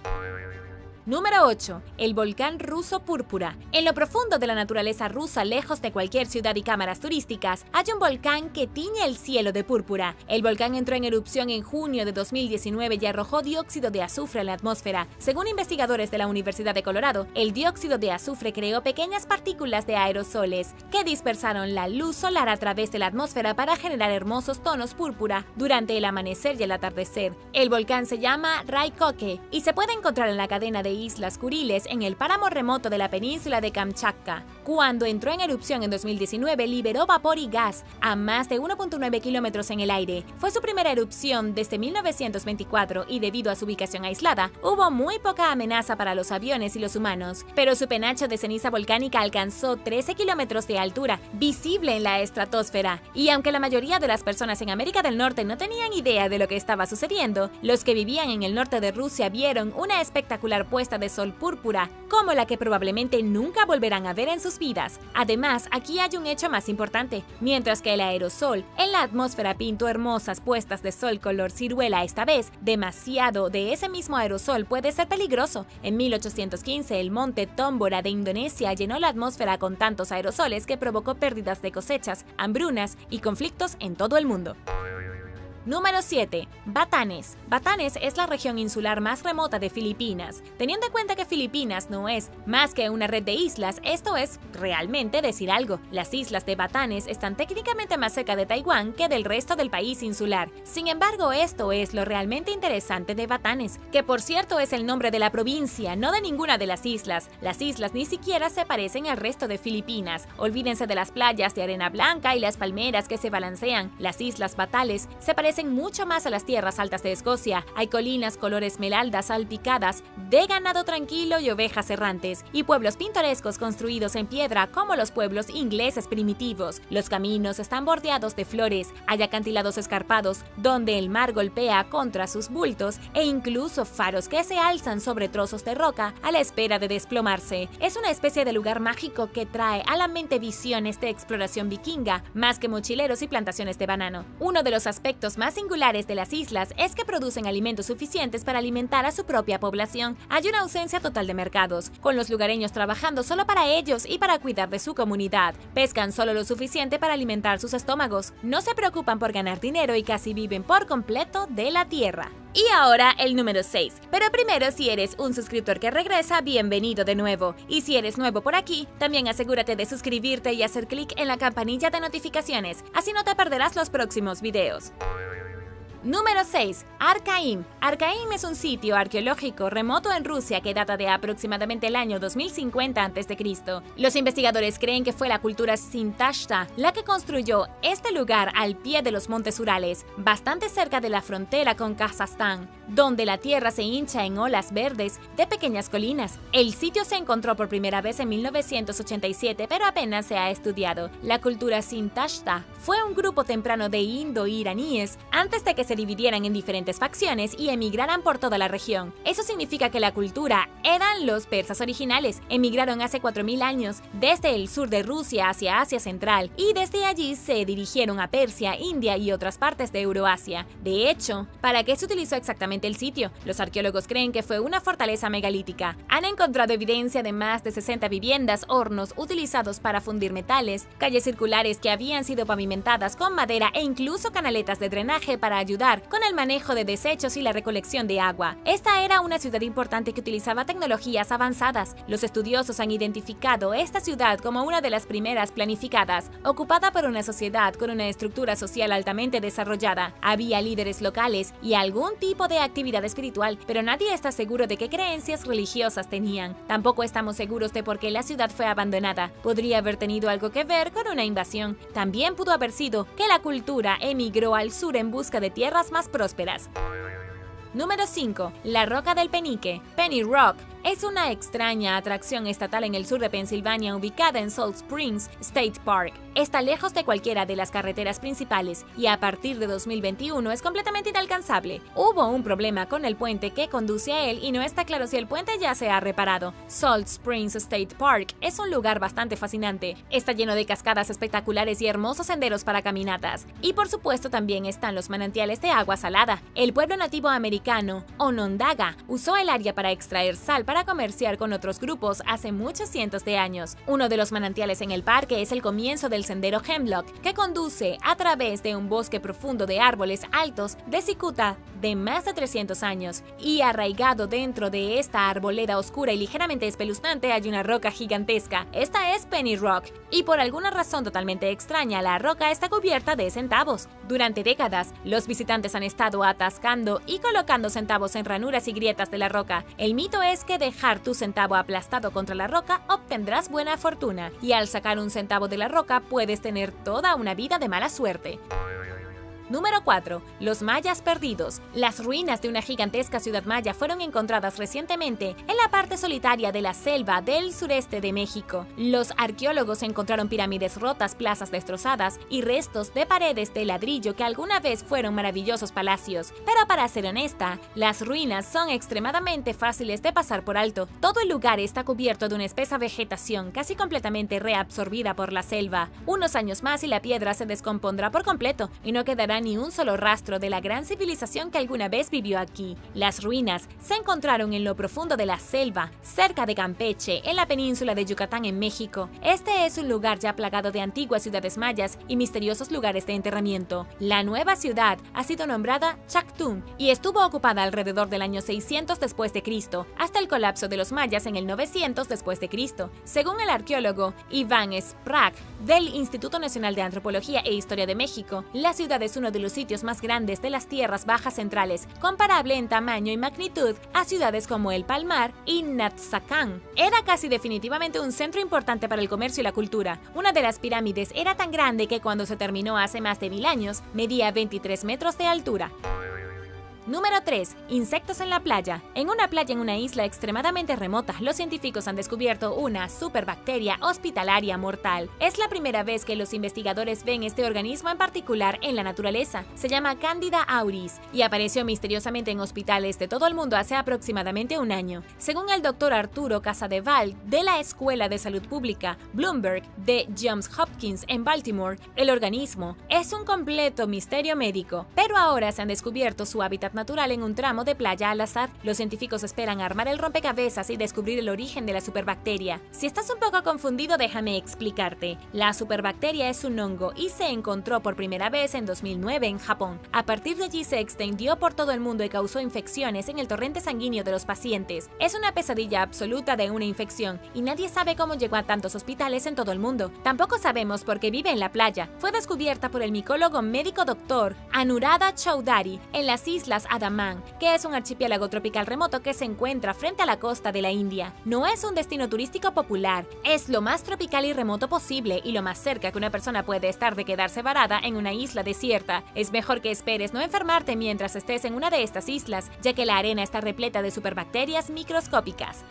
Número 8. El volcán ruso Púrpura. En lo profundo de la naturaleza rusa, lejos de cualquier ciudad y cámaras turísticas, hay un volcán que tiñe el cielo de púrpura. El volcán entró en erupción en junio de 2019 y arrojó dióxido de azufre en la atmósfera. Según investigadores de la Universidad de Colorado, el dióxido de azufre creó pequeñas partículas de aerosoles que dispersaron la luz solar a través de la atmósfera para generar hermosos tonos púrpura durante el amanecer y el atardecer. El volcán se llama Raikoke y se puede encontrar en la cadena de Islas Kuriles en el páramo remoto de la península de Kamchatka. Cuando entró en erupción en 2019, liberó vapor y gas a más de 1.9 kilómetros en el aire. Fue su primera erupción desde 1924 y debido a su ubicación aislada, hubo muy poca amenaza para los aviones y los humanos. Pero su penacho de ceniza volcánica alcanzó 13 kilómetros de altura, visible en la estratosfera. Y aunque la mayoría de las personas en América del Norte no tenían idea de lo que estaba sucediendo, los que vivían en el norte de Rusia vieron una espectacular puesta de sol púrpura, como la que probablemente nunca volverán a ver en sus vidas. Además, aquí hay un hecho más importante. Mientras que el aerosol en la atmósfera pintó hermosas puestas de sol color ciruela esta vez, demasiado de ese mismo aerosol puede ser peligroso. En 1815, el monte Tombora de Indonesia llenó la atmósfera con tantos aerosoles que provocó pérdidas de cosechas, hambrunas y conflictos en todo el mundo. Número 7. Batanes. Batanes es la región insular más remota de Filipinas. Teniendo en cuenta que Filipinas no es más que una red de islas, esto es realmente decir algo. Las islas de Batanes están técnicamente más cerca de Taiwán que del resto del país insular. Sin embargo, esto es lo realmente interesante de Batanes, que por cierto es el nombre de la provincia, no de ninguna de las islas. Las islas ni siquiera se parecen al resto de Filipinas. Olvídense de las playas de arena blanca y las palmeras que se balancean. Las islas Batales se parecen mucho más a las tierras altas de Escocia. Hay colinas color esmeralda salpicadas de ganado tranquilo y ovejas errantes, y pueblos pintorescos construidos en piedra como los pueblos ingleses primitivos. Los caminos están bordeados de flores, hay acantilados escarpados donde el mar golpea contra sus bultos e incluso faros que se alzan sobre trozos de roca a la espera de desplomarse. Es una especie de lugar mágico que trae a la mente visiones de exploración vikinga, más que mochileros y plantaciones de banano. Uno de los aspectos más singulares de las islas es que producen alimentos suficientes para alimentar a su propia población. Hay una ausencia total de mercados, con los lugareños trabajando solo para ellos y para cuidar de su comunidad. Pescan solo lo suficiente para alimentar sus estómagos, no se preocupan por ganar dinero y casi viven por completo de la tierra. Y ahora el número 6. Pero primero, si eres un suscriptor que regresa, bienvenido de nuevo. Y si eres nuevo por aquí, también asegúrate de suscribirte y hacer clic en la campanilla de notificaciones, así no te perderás los próximos videos. Número 6. Arkaim. Arkaim es un sitio arqueológico remoto en Rusia que data de aproximadamente el año 2050 a.C. Los investigadores creen que fue la cultura Sintashta la que construyó este lugar al pie de los montes Urales, bastante cerca de la frontera con Kazajstán, donde la tierra se hincha en olas verdes de pequeñas colinas. El sitio se encontró por primera vez en 1987, pero apenas se ha estudiado. La cultura Sintashta fue un grupo temprano de indo-iraníes antes de que se se dividieran en diferentes facciones y emigraran por toda la región. Eso significa que la cultura eran los persas originales. Emigraron hace 4000 años desde el sur de Rusia hacia Asia Central y desde allí se dirigieron a Persia, India y otras partes de Euroasia. De hecho, ¿para qué se utilizó exactamente el sitio? Los arqueólogos creen que fue una fortaleza megalítica. Han encontrado evidencia de más de 60 viviendas, hornos utilizados para fundir metales, calles circulares que habían sido pavimentadas con madera e incluso canaletas de drenaje para ayudar con el manejo de desechos y la recolección de agua. Esta era una ciudad importante que utilizaba tecnologías avanzadas. Los estudiosos han identificado esta ciudad como una de las primeras planificadas, ocupada por una sociedad con una estructura social altamente desarrollada. Había líderes locales y algún tipo de actividad espiritual, pero nadie está seguro de qué creencias religiosas tenían. Tampoco estamos seguros de por qué la ciudad fue abandonada. Podría haber tenido algo que ver con una invasión. También pudo haber sido que la cultura emigró al sur en busca de tierras más prósperas. Número 5. La Roca del Penique. Penny Rock es una extraña atracción estatal en el sur de Pensilvania ubicada en Salt Springs State Park. Está lejos de cualquiera de las carreteras principales y a partir de 2021 es completamente inalcanzable. Hubo un problema con el puente que conduce a él y no está claro si el puente ya se ha reparado. Salt Springs State Park es un lugar bastante fascinante. Está lleno de cascadas espectaculares y hermosos senderos para caminatas. Y por supuesto también están los manantiales de agua salada. El pueblo nativo americano Onondaga usó el área para extraer sal para comerciar con otros grupos hace muchos cientos de años. Uno de los manantiales en el parque es el comienzo del sendero Hemlock, que conduce a través de un bosque profundo de árboles altos de cicuta de más de 300 años, y arraigado dentro de esta arboleda oscura y ligeramente espeluznante hay una roca gigantesca. Esta es Penny Rock, y por alguna razón totalmente extraña, la roca está cubierta de centavos. Durante décadas, los visitantes han estado atascando y colocando centavos en ranuras y grietas de la roca. El mito es que dejar tu centavo aplastado contra la roca obtendrás buena fortuna, y al sacar un centavo de la roca puedes tener toda una vida de mala suerte. Número 4. Los mayas perdidos. Las ruinas de una gigantesca ciudad maya fueron encontradas recientemente en la parte solitaria de la selva del sureste de México. Los arqueólogos encontraron pirámides rotas, plazas destrozadas y restos de paredes de ladrillo que alguna vez fueron maravillosos palacios. Pero para ser honesta, las ruinas son extremadamente fáciles de pasar por alto. Todo el lugar está cubierto de una espesa vegetación casi completamente reabsorbida por la selva. Unos años más y la piedra se descompondrá por completo y no quedará ni un solo rastro de la gran civilización que alguna vez vivió aquí. Las ruinas se encontraron en lo profundo de la selva, cerca de Campeche, en la península de Yucatán, en México. Este es un lugar ya plagado de antiguas ciudades mayas y misteriosos lugares de enterramiento. La nueva ciudad ha sido nombrada Chactún y estuvo ocupada alrededor del año 600 después de Cristo, hasta el colapso de los mayas en el 900 después de Cristo. Según el arqueólogo Iván Sprague del Instituto Nacional de Antropología e Historia de México, la ciudad es uno de los sitios más grandes de las tierras bajas centrales, comparable en tamaño y magnitud a ciudades como El Palmar y Natzacán. Era casi definitivamente un centro importante para el comercio y la cultura. Una de las pirámides era tan grande que cuando se terminó hace más de 1000 años, medía 23 metros de altura. Número 3. Insectos en la playa. En una playa en una isla extremadamente remota, los científicos han descubierto una superbacteria hospitalaria mortal. Es la primera vez que los investigadores ven este organismo en particular en la naturaleza. Se llama Candida auris y apareció misteriosamente en hospitales de todo el mundo hace aproximadamente un año. Según el doctor Arturo Casadeval de la Escuela de Salud Pública Bloomberg de Johns Hopkins en Baltimore, el organismo es un completo misterio médico, pero ahora se han descubierto su hábitat natural en un tramo de playa al azar. Los científicos esperan armar el rompecabezas y descubrir el origen de la superbacteria. Si estás un poco confundido, déjame explicarte. La superbacteria es un hongo y se encontró por primera vez en 2009 en Japón. A partir de allí se extendió por todo el mundo y causó infecciones en el torrente sanguíneo de los pacientes. Es una pesadilla absoluta de una infección y nadie sabe cómo llegó a tantos hospitales en todo el mundo. Tampoco sabemos por qué vive en la playa. Fue descubierta por el micólogo médico Dr. Anuradha Chaudhary en las islas Andaman, que es un archipiélago tropical remoto que se encuentra frente a la costa de la India. No es un destino turístico popular, es lo más tropical y remoto posible y lo más cerca que una persona puede estar de quedarse varada en una isla desierta. Es mejor que esperes no enfermarte mientras estés en una de estas islas, ya que la arena está repleta de superbacterias microscópicas.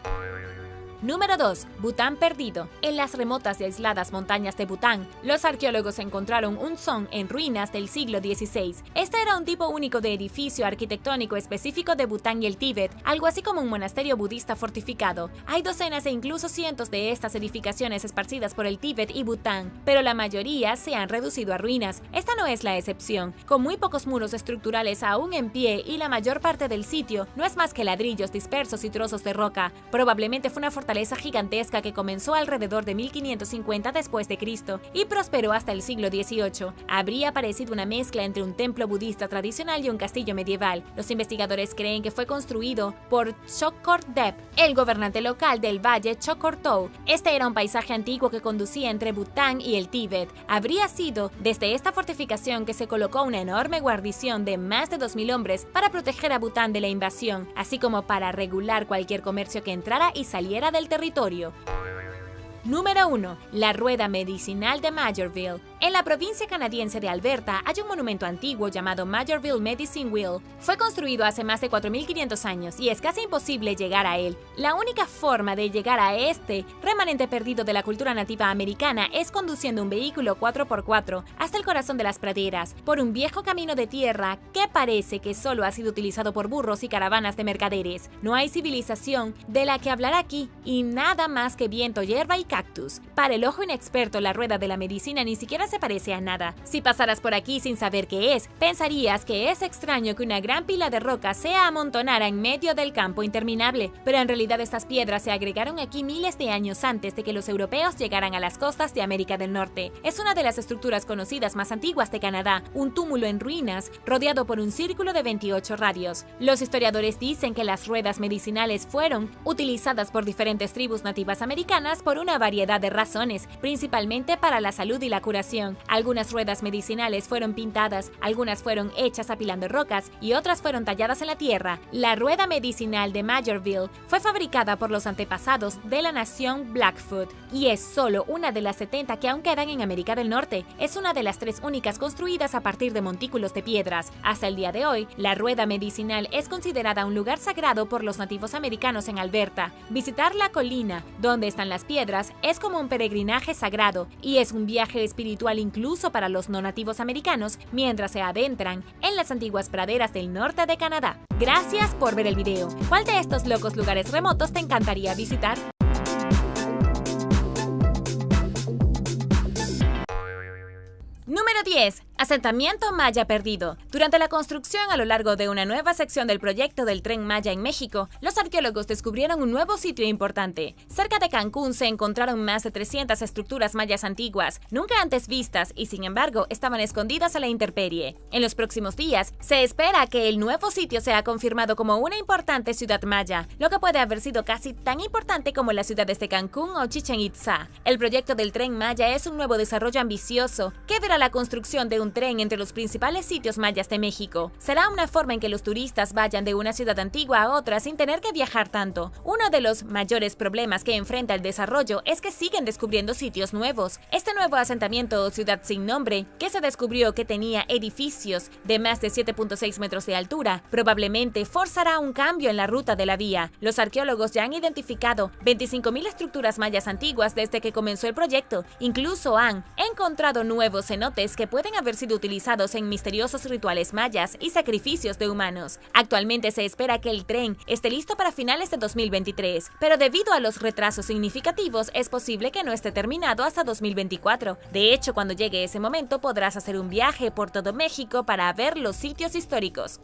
Número 2. Bután perdido. En las remotas y aisladas montañas de Bután, los arqueólogos encontraron un dzong en ruinas del siglo XVI. Este era un tipo único de edificio arquitectónico específico de Bután y el Tíbet, algo así como un monasterio budista fortificado. Hay docenas e incluso cientos de estas edificaciones esparcidas por el Tíbet y Bután, pero la mayoría se han reducido a ruinas. Esta no es la excepción, con muy pocos muros estructurales aún en pie y la mayor parte del sitio no es más que ladrillos dispersos y trozos de roca. Probablemente fue una fortaleza gigantesca que comenzó alrededor de 1550 después de Cristo y prosperó hasta el siglo XVIII. Habría parecido una mezcla entre un templo budista tradicional y un castillo medieval. Los investigadores creen que fue construido por Chokordeep, el gobernante local del valle Chokortou. Este era un paisaje antiguo que conducía entre Bután y el Tíbet. Habría sido desde esta fortificación que se colocó una enorme guarnición de más de 2000 hombres para proteger a Bután de la invasión, así como para regular cualquier comercio que entrara y saliera del territorio. Número 1. La rueda medicinal de Majorville. En la provincia canadiense de Alberta hay un monumento antiguo llamado Majorville Medicine Wheel. Fue construido hace más de 4500 años y es casi imposible llegar a él. La única forma de llegar a este remanente perdido de la cultura nativa americana es conduciendo un vehículo 4x4 hasta el corazón de las praderas, por un viejo camino de tierra que parece que solo ha sido utilizado por burros y caravanas de mercaderes. No hay civilización de la que hablar aquí y nada más que viento, hierba y cactus. Para el ojo inexperto, la rueda de la medicina ni siquiera se parece a nada. Si pasaras por aquí sin saber qué es, pensarías que es extraño que una gran pila de rocas se amontonara en medio del campo interminable, pero en realidad estas piedras se agregaron aquí miles de años antes de que los europeos llegaran a las costas de América del Norte. Es una de las estructuras conocidas más antiguas de Canadá, un túmulo en ruinas rodeado por un círculo de 28 radios. Los historiadores dicen que las ruedas medicinales fueron utilizadas por diferentes tribus nativas americanas por una variedad de razones, principalmente para la salud y la curación. Algunas ruedas medicinales fueron pintadas, algunas fueron hechas apilando rocas y otras fueron talladas en la tierra. La rueda medicinal de Majorville fue fabricada por los antepasados de la nación Blackfoot y es solo una de las 70 que aún quedan en América del Norte. Es una de las 3 únicas construidas a partir de montículos de piedras. Hasta el día de hoy, la rueda medicinal es considerada un lugar sagrado por los nativos americanos en Alberta. Visitar la colina donde están las piedras es como un peregrinaje sagrado y es un viaje espiritual incluso para los no nativos americanos mientras se adentran en las antiguas praderas del norte de Canadá. Gracias por ver el video. ¿Cuál de estos locos lugares remotos te encantaría visitar? Número 10. Asentamiento Maya perdido. Durante la construcción a lo largo de una nueva sección del proyecto del Tren Maya en México, los arqueólogos descubrieron un nuevo sitio importante. Cerca de Cancún se encontraron más de 300 estructuras mayas antiguas, nunca antes vistas y sin embargo estaban escondidas a la intemperie. En los próximos días, se espera que el nuevo sitio sea confirmado como una importante ciudad maya, lo que puede haber sido casi tan importante como las ciudades de Cancún o Chichén Itzá. El proyecto del Tren Maya es un nuevo desarrollo ambicioso que verá la construcción de un tren entre los principales sitios mayas de México. Será una forma en que los turistas vayan de una ciudad antigua a otra sin tener que viajar tanto. Uno de los mayores problemas que enfrenta el desarrollo es que siguen descubriendo sitios nuevos. Este nuevo asentamiento o ciudad sin nombre, que se descubrió que tenía edificios de más de 7.6 metros de altura, probablemente forzará un cambio en la ruta de la vía. Los arqueólogos ya han identificado 25.000 estructuras mayas antiguas desde que comenzó el proyecto. Incluso han encontrado nuevos cenotes que pueden haber sido utilizados en misteriosos rituales mayas y sacrificios de humanos. Actualmente se espera que el tren esté listo para finales de 2023, pero debido a los retrasos significativos es posible que no esté terminado hasta 2024. De hecho, cuando llegue ese momento podrás hacer un viaje por todo México para ver los sitios históricos.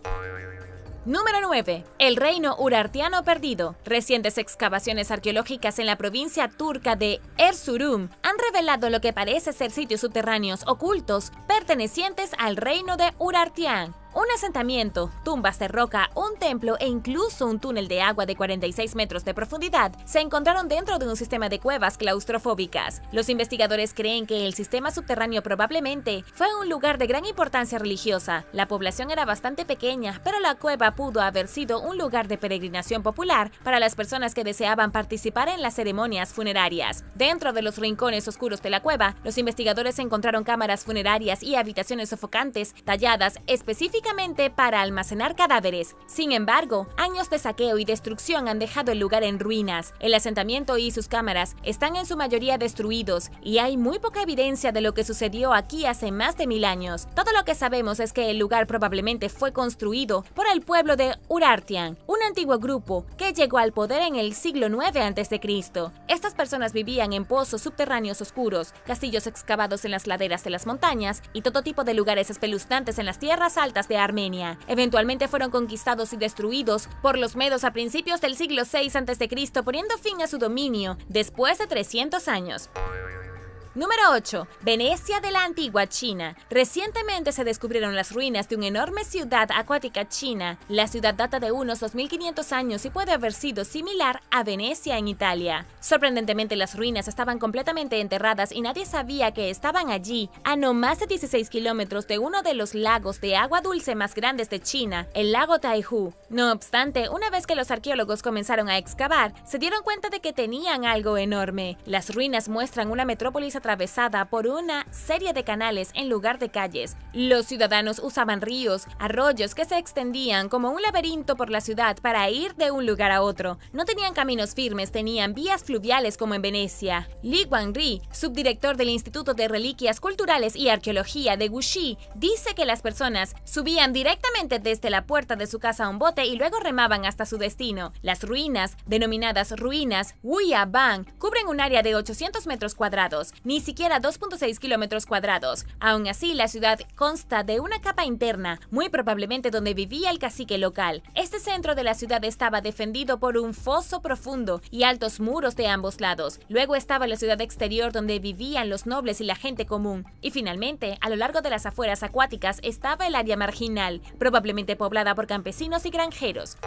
Número 9. El reino urartiano perdido. Recientes excavaciones arqueológicas en la provincia turca de Erzurum han revelado lo que parece ser sitios subterráneos ocultos pertenecientes al reino de Urartián. Un asentamiento, tumbas de roca, un templo e incluso un túnel de agua de 46 metros de profundidad se encontraron dentro de un sistema de cuevas claustrofóbicas. Los investigadores creen que el sistema subterráneo probablemente fue un lugar de gran importancia religiosa. La población era bastante pequeña, pero la cueva pudo haber sido un lugar de peregrinación popular para las personas que deseaban participar en las ceremonias funerarias. Dentro de los rincones oscuros de la cueva, los investigadores encontraron cámaras funerarias y habitaciones sofocantes talladas específicamente específicamente para almacenar cadáveres. Sin embargo, años de saqueo y destrucción han dejado el lugar en ruinas. El asentamiento y sus cámaras están en su mayoría destruidos y hay muy poca evidencia de lo que sucedió aquí hace más de 1000 años. Todo lo que sabemos es que el lugar probablemente fue construido por el pueblo de Urartian, un antiguo grupo que llegó al poder en el siglo IX a.C. Estas personas vivían en pozos subterráneos oscuros, castillos excavados en las laderas de las montañas y todo tipo de lugares espeluznantes en las tierras altas de Armenia. Eventualmente fueron conquistados y destruidos por los medos a principios del siglo VI a.C., poniendo fin a su dominio después de 300 años. Número 8. Venecia de la antigua China. Recientemente se descubrieron las ruinas de una enorme ciudad acuática china. La ciudad data de unos 2500 años y puede haber sido similar a Venecia en Italia. Sorprendentemente, las ruinas estaban completamente enterradas y nadie sabía que estaban allí, a no más de 16 kilómetros de uno de los lagos de agua dulce más grandes de China, el lago Taihu. No obstante, una vez que los arqueólogos comenzaron a excavar, se dieron cuenta de que tenían algo enorme. Las ruinas muestran una metrópolis atravesada por una serie de canales en lugar de calles. Los ciudadanos usaban ríos, arroyos que se extendían como un laberinto por la ciudad para ir de un lugar a otro. No tenían caminos firmes, tenían vías fluviales como en Venecia. Li Guangri, subdirector del Instituto de Reliquias Culturales y Arqueología de Wuxi, dice que las personas subían directamente desde la puerta de su casa a un bote y luego remaban hasta su destino. Las ruinas, denominadas ruinas Wuya-Ban, cubren un área de 800 metros cuadrados. Ni siquiera 2.6 kilómetros cuadrados. Aún así, la ciudad consta de una capa interna, muy probablemente donde vivía el cacique local. Este centro de la ciudad estaba defendido por un foso profundo y altos muros de ambos lados. Luego estaba la ciudad exterior donde vivían los nobles y la gente común. Y finalmente, a lo largo de las afueras acuáticas estaba el área marginal, probablemente poblada por campesinos y granjeros.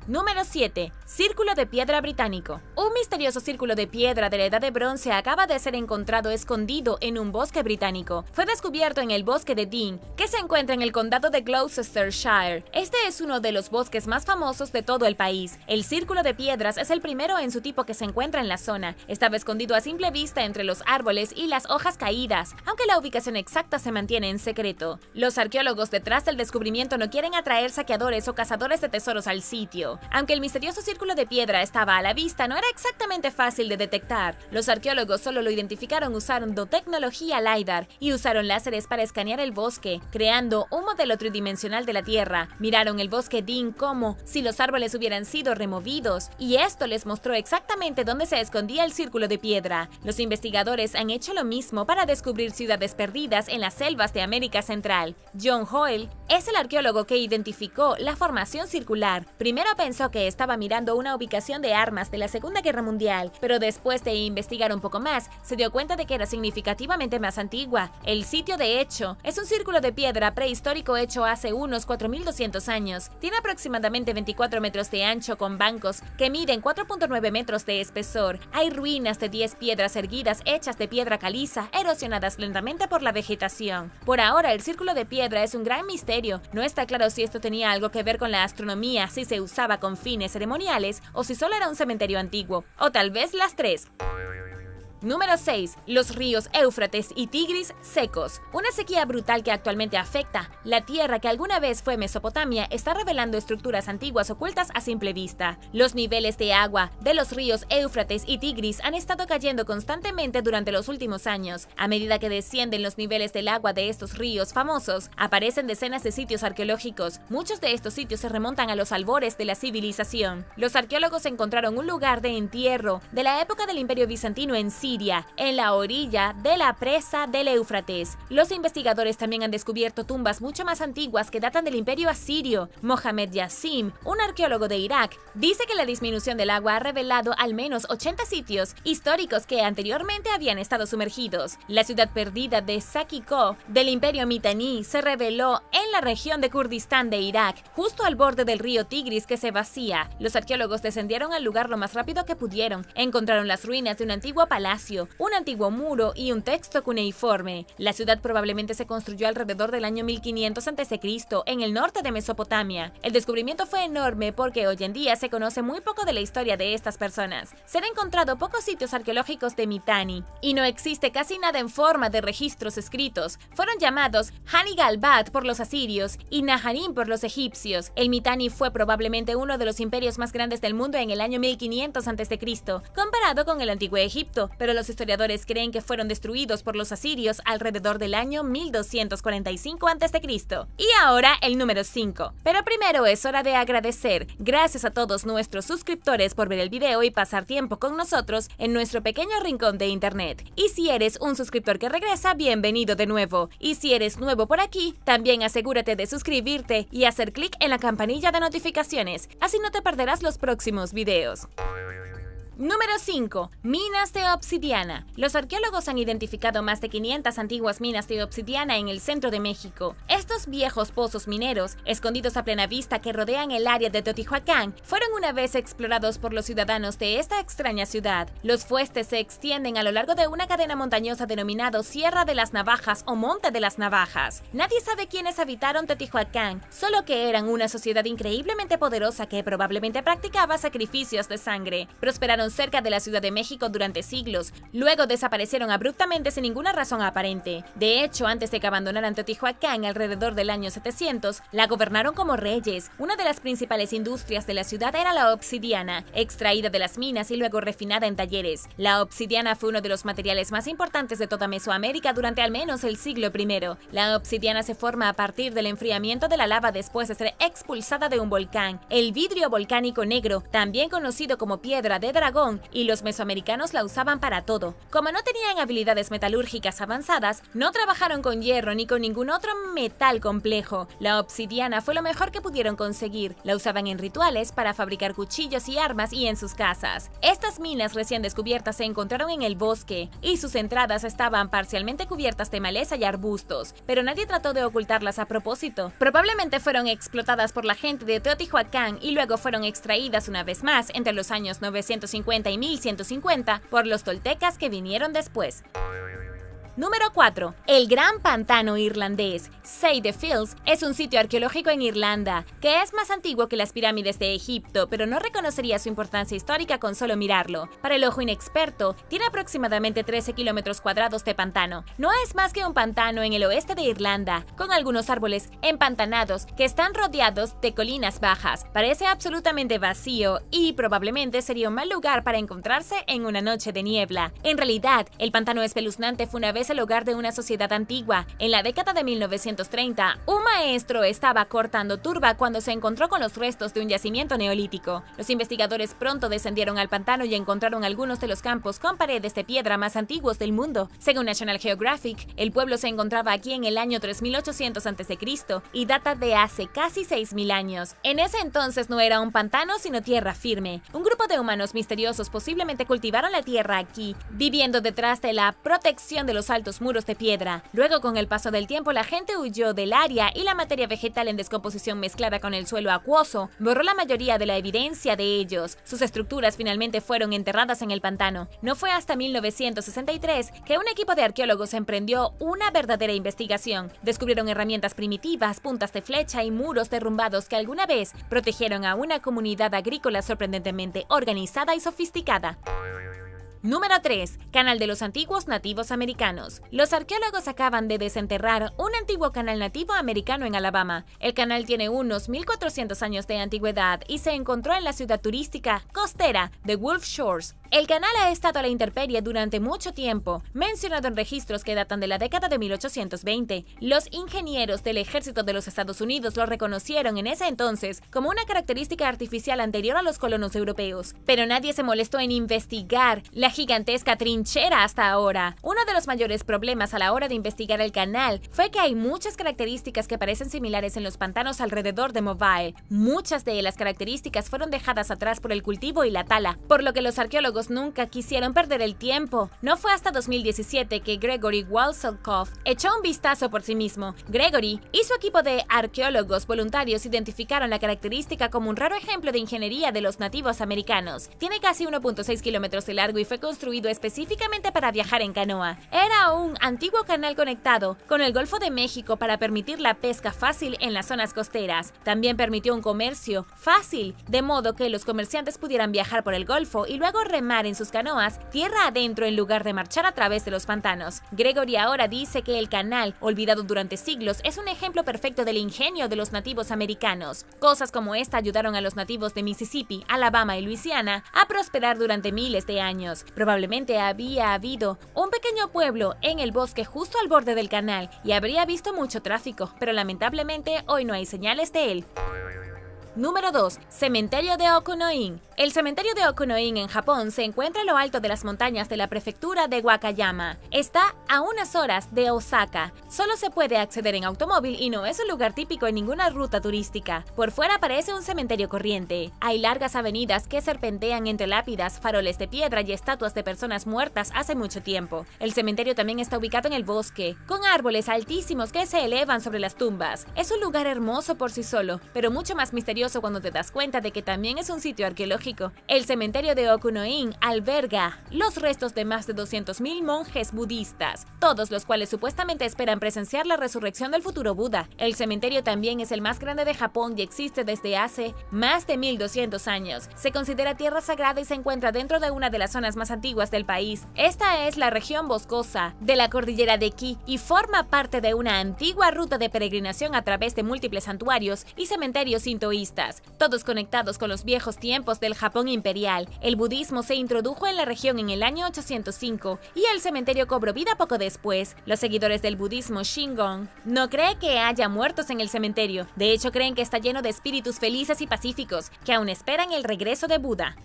Número 7. Círculo de piedra británico. Un misterioso círculo de piedra de la Edad de Bronce acaba de ser encontrado escondido en un bosque británico. Fue descubierto en el bosque de Dean, que se encuentra en el condado de Gloucestershire. Este es uno de los bosques más famosos de todo el país. El círculo de piedras es el primero en su tipo que se encuentra en la zona. Estaba escondido a simple vista entre los árboles y las hojas caídas, aunque la ubicación exacta se mantiene en secreto. Los arqueólogos detrás del descubrimiento no quieren atraer saqueadores o cazadores de tesoros al sitio. Aunque el misterioso círculo de piedra estaba a la vista, no era exactamente fácil de detectar. Los arqueólogos solo lo identificaron usando tecnología LiDAR y usaron láseres para escanear el bosque, creando un modelo tridimensional de la Tierra. Miraron el bosque Dean como si los árboles hubieran sido removidos, y esto les mostró exactamente dónde se escondía el círculo de piedra. Los investigadores han hecho lo mismo para descubrir ciudades perdidas en las selvas de América Central. John Hoyle es el arqueólogo que identificó la formación circular. Primero pensó que estaba mirando una ubicación de armas de la Segunda Guerra Mundial, pero después de investigar un poco más, se dio cuenta de que era significativamente más antigua. El sitio, de hecho, es un círculo de piedra prehistórico hecho hace unos 4200 años. Tiene aproximadamente 24 metros de ancho con bancos que miden 4.9 metros de espesor. Hay ruinas de 10 piedras erguidas hechas de piedra caliza, erosionadas lentamente por la vegetación. Por ahora, el círculo de piedra es un gran misterio. No está claro si esto tenía algo que ver con la astronomía, si se usaba con fines ceremoniales o si solo era un cementerio antiguo, o tal vez las tres. Número 6. Los ríos Éufrates y Tigris secos. Una sequía brutal que actualmente afecta la tierra que alguna vez fue Mesopotamia está revelando estructuras antiguas ocultas a simple vista. Los niveles de agua de los ríos Éufrates y Tigris han estado cayendo constantemente durante los últimos años. A medida que descienden los niveles del agua de estos ríos famosos, aparecen decenas de sitios arqueológicos. Muchos de estos sitios se remontan a los albores de la civilización. Los arqueólogos encontraron un lugar de entierro de la época del Imperio Bizantino en Siria, en la orilla de la presa del Éufrates. Los investigadores también han descubierto tumbas mucho más antiguas que datan del Imperio Asirio. Mohamed Yassim, un arqueólogo de Irak, dice que la disminución del agua ha revelado al menos 80 sitios históricos que anteriormente habían estado sumergidos. La ciudad perdida de Saki-Ko del Imperio Mitanni se reveló en la región de Kurdistán de Irak, justo al borde del río Tigris que se vacía. Los arqueólogos descendieron al lugar lo más rápido que pudieron. Encontraron las ruinas de un antiguo palacio palacio, un antiguo muro y un texto cuneiforme. La ciudad probablemente se construyó alrededor del año 1500 a.C. en el norte de Mesopotamia. El descubrimiento fue enorme porque hoy en día se conoce muy poco de la historia de estas personas. Se han encontrado pocos sitios arqueológicos de Mitanni y no existe casi nada en forma de registros escritos. Fueron llamados Hani-Galbat por los asirios y Naharim por los egipcios. El Mitanni fue probablemente uno de los imperios más grandes del mundo en el año 1500 a.C., comparado con el antiguo Egipto, pero los historiadores creen que fueron destruidos por los asirios alrededor del año 1245 a.C. Y ahora el número 5. Pero primero es hora de agradecer. Gracias a todos nuestros suscriptores por ver el video y pasar tiempo con nosotros en nuestro pequeño rincón de internet. Y si eres un suscriptor que regresa, bienvenido de nuevo. Y si eres nuevo por aquí, también asegúrate de suscribirte y hacer clic en la campanilla de notificaciones, así no te perderás los próximos videos. Número 5. Minas de obsidiana. Los arqueólogos han identificado más de 500 antiguas minas de obsidiana en el centro de México. Estos viejos pozos mineros, escondidos a plena vista que rodean el área de Teotihuacán, fueron una vez explorados por los ciudadanos de esta extraña ciudad. Los fuestes se extienden a lo largo de una cadena montañosa denominado Sierra de las Navajas o Monte de las Navajas. Nadie sabe quiénes habitaron Teotihuacán, solo que eran una sociedad increíblemente poderosa que probablemente practicaba sacrificios de sangre. Prosperaron cerca de la Ciudad de México durante siglos, luego desaparecieron abruptamente sin ninguna razón aparente. De hecho, antes de que abandonaran Teotihuacán alrededor del año 700, la gobernaron como reyes. Una de las principales industrias de la ciudad era la obsidiana, extraída de las minas y luego refinada en talleres. La obsidiana fue uno de los materiales más importantes de toda Mesoamérica durante al menos el siglo I. La obsidiana se forma a partir del enfriamiento de la lava después de ser expulsada de un volcán. El vidrio volcánico negro, también conocido como piedra de dragón, y los mesoamericanos la usaban para todo. Como no tenían habilidades metalúrgicas avanzadas, no trabajaron con hierro ni con ningún otro metal complejo. La obsidiana fue lo mejor que pudieron conseguir. La usaban en rituales, para fabricar cuchillos y armas y en sus casas. Estas minas recién descubiertas se encontraron en el bosque y sus entradas estaban parcialmente cubiertas de maleza y arbustos, pero nadie trató de ocultarlas a propósito. Probablemente fueron explotadas por la gente de Teotihuacán y luego fueron extraídas una vez más entre los años 950 y 1150 por los toltecas que vinieron después. Número 4. El Gran Pantano Irlandés. Seide Fields es un sitio arqueológico en Irlanda, que es más antiguo que las pirámides de Egipto, pero no reconocería su importancia histórica con solo mirarlo. Para el ojo inexperto, tiene aproximadamente 13 kilómetros cuadrados de pantano. No es más que un pantano en el oeste de Irlanda, con algunos árboles empantanados que están rodeados de colinas bajas. Parece absolutamente vacío y probablemente sería un mal lugar para encontrarse en una noche de niebla. En realidad, el pantano espeluznante fue una vez el hogar de una sociedad antigua. En la década de 1930, un maestro estaba cortando turba cuando se encontró con los restos de un yacimiento neolítico. Los investigadores pronto descendieron al pantano y encontraron algunos de los campos con paredes de piedra más antiguos del mundo. Según National Geographic, el pueblo se encontraba aquí en el año 3800 a.C. y data de hace casi 6000 años. En ese entonces no era un pantano sino tierra firme. Un grupo de humanos misteriosos posiblemente cultivaron la tierra aquí, viviendo detrás de la protección de los altos muros de piedra. Luego, con el paso del tiempo, la gente huyó del área y la materia vegetal en descomposición mezclada con el suelo acuoso borró la mayoría de la evidencia de ellos. Sus estructuras finalmente fueron enterradas en el pantano. No fue hasta 1963 que un equipo de arqueólogos emprendió una verdadera investigación. Descubrieron herramientas primitivas, puntas de flecha y muros derrumbados que alguna vez protegieron a una comunidad agrícola sorprendentemente organizada y sofisticada. Número 3. Canal de los antiguos nativos americanos. Los arqueólogos acaban de desenterrar un antiguo canal nativo americano en Alabama. El canal tiene unos 1400 años de antigüedad y se encontró en la ciudad turística costera de Wolf Shores. El canal ha estado a la intemperie durante mucho tiempo, mencionado en registros que datan de la década de 1820. Los ingenieros del ejército de los Estados Unidos lo reconocieron en ese entonces como una característica artificial anterior a los colonos europeos, pero nadie se molestó en investigar la gigantesca trinchera hasta ahora. Uno de los mayores problemas a la hora de investigar el canal fue que hay muchas características que parecen similares en los pantanos alrededor de Mobile. Muchas de las características fueron dejadas atrás por el cultivo y la tala, por lo que los arqueólogos nunca quisieron perder el tiempo. No fue hasta 2017 que Gregory Walselkoff echó un vistazo por sí mismo. Gregory y su equipo de arqueólogos voluntarios identificaron la característica como un raro ejemplo de ingeniería de los nativos americanos. Tiene casi 1.6 kilómetros de largo y fue construido específicamente para viajar en canoa. Era un antiguo canal conectado con el Golfo de México para permitir la pesca fácil en las zonas costeras. También permitió un comercio fácil, de modo que los comerciantes pudieran viajar por el Golfo y luego remar en sus canoas tierra adentro en lugar de marchar a través de los pantanos. Gregory ahora dice que el canal, olvidado durante siglos, es un ejemplo perfecto del ingenio de los nativos americanos. Cosas como esta ayudaron a los nativos de Mississippi, Alabama y Luisiana a prosperar durante miles de años. Probablemente había habido un pequeño pueblo en el bosque justo al borde del canal y habría visto mucho tráfico, pero lamentablemente hoy no hay señales de él. Número 2. Cementerio de Okunoin. El cementerio de Okunoin en Japón se encuentra a lo alto de las montañas de la prefectura de Wakayama. Está a unas horas de Osaka. Solo se puede acceder en automóvil y no es un lugar típico en ninguna ruta turística. Por fuera parece un cementerio corriente. Hay largas avenidas que serpentean entre lápidas, faroles de piedra y estatuas de personas muertas hace mucho tiempo. El cementerio también está ubicado en el bosque, con árboles altísimos que se elevan sobre las tumbas. Es un lugar hermoso por sí solo, pero mucho más misterioso cuando te das cuenta de que también es un sitio arqueológico. El cementerio de Okunoin alberga los restos de más de 200.000 monjes budistas, todos los cuales supuestamente esperan presenciar la resurrección del futuro Buda. El cementerio también es el más grande de Japón y existe desde hace más de 1200 años. Se considera tierra sagrada y se encuentra dentro de una de las zonas más antiguas del país. Esta es la región boscosa de la cordillera de Ki y forma parte de una antigua ruta de peregrinación a través de múltiples santuarios y cementerios sintoístas, todos conectados con los viejos tiempos del Japón imperial. El budismo se introdujo en la región en el año 805 y el cementerio cobró vida poco después. Los seguidores del budismo Shingon no creen que haya muertos en el cementerio. De hecho, creen que está lleno de espíritus felices y pacíficos que aún esperan el regreso de Buda.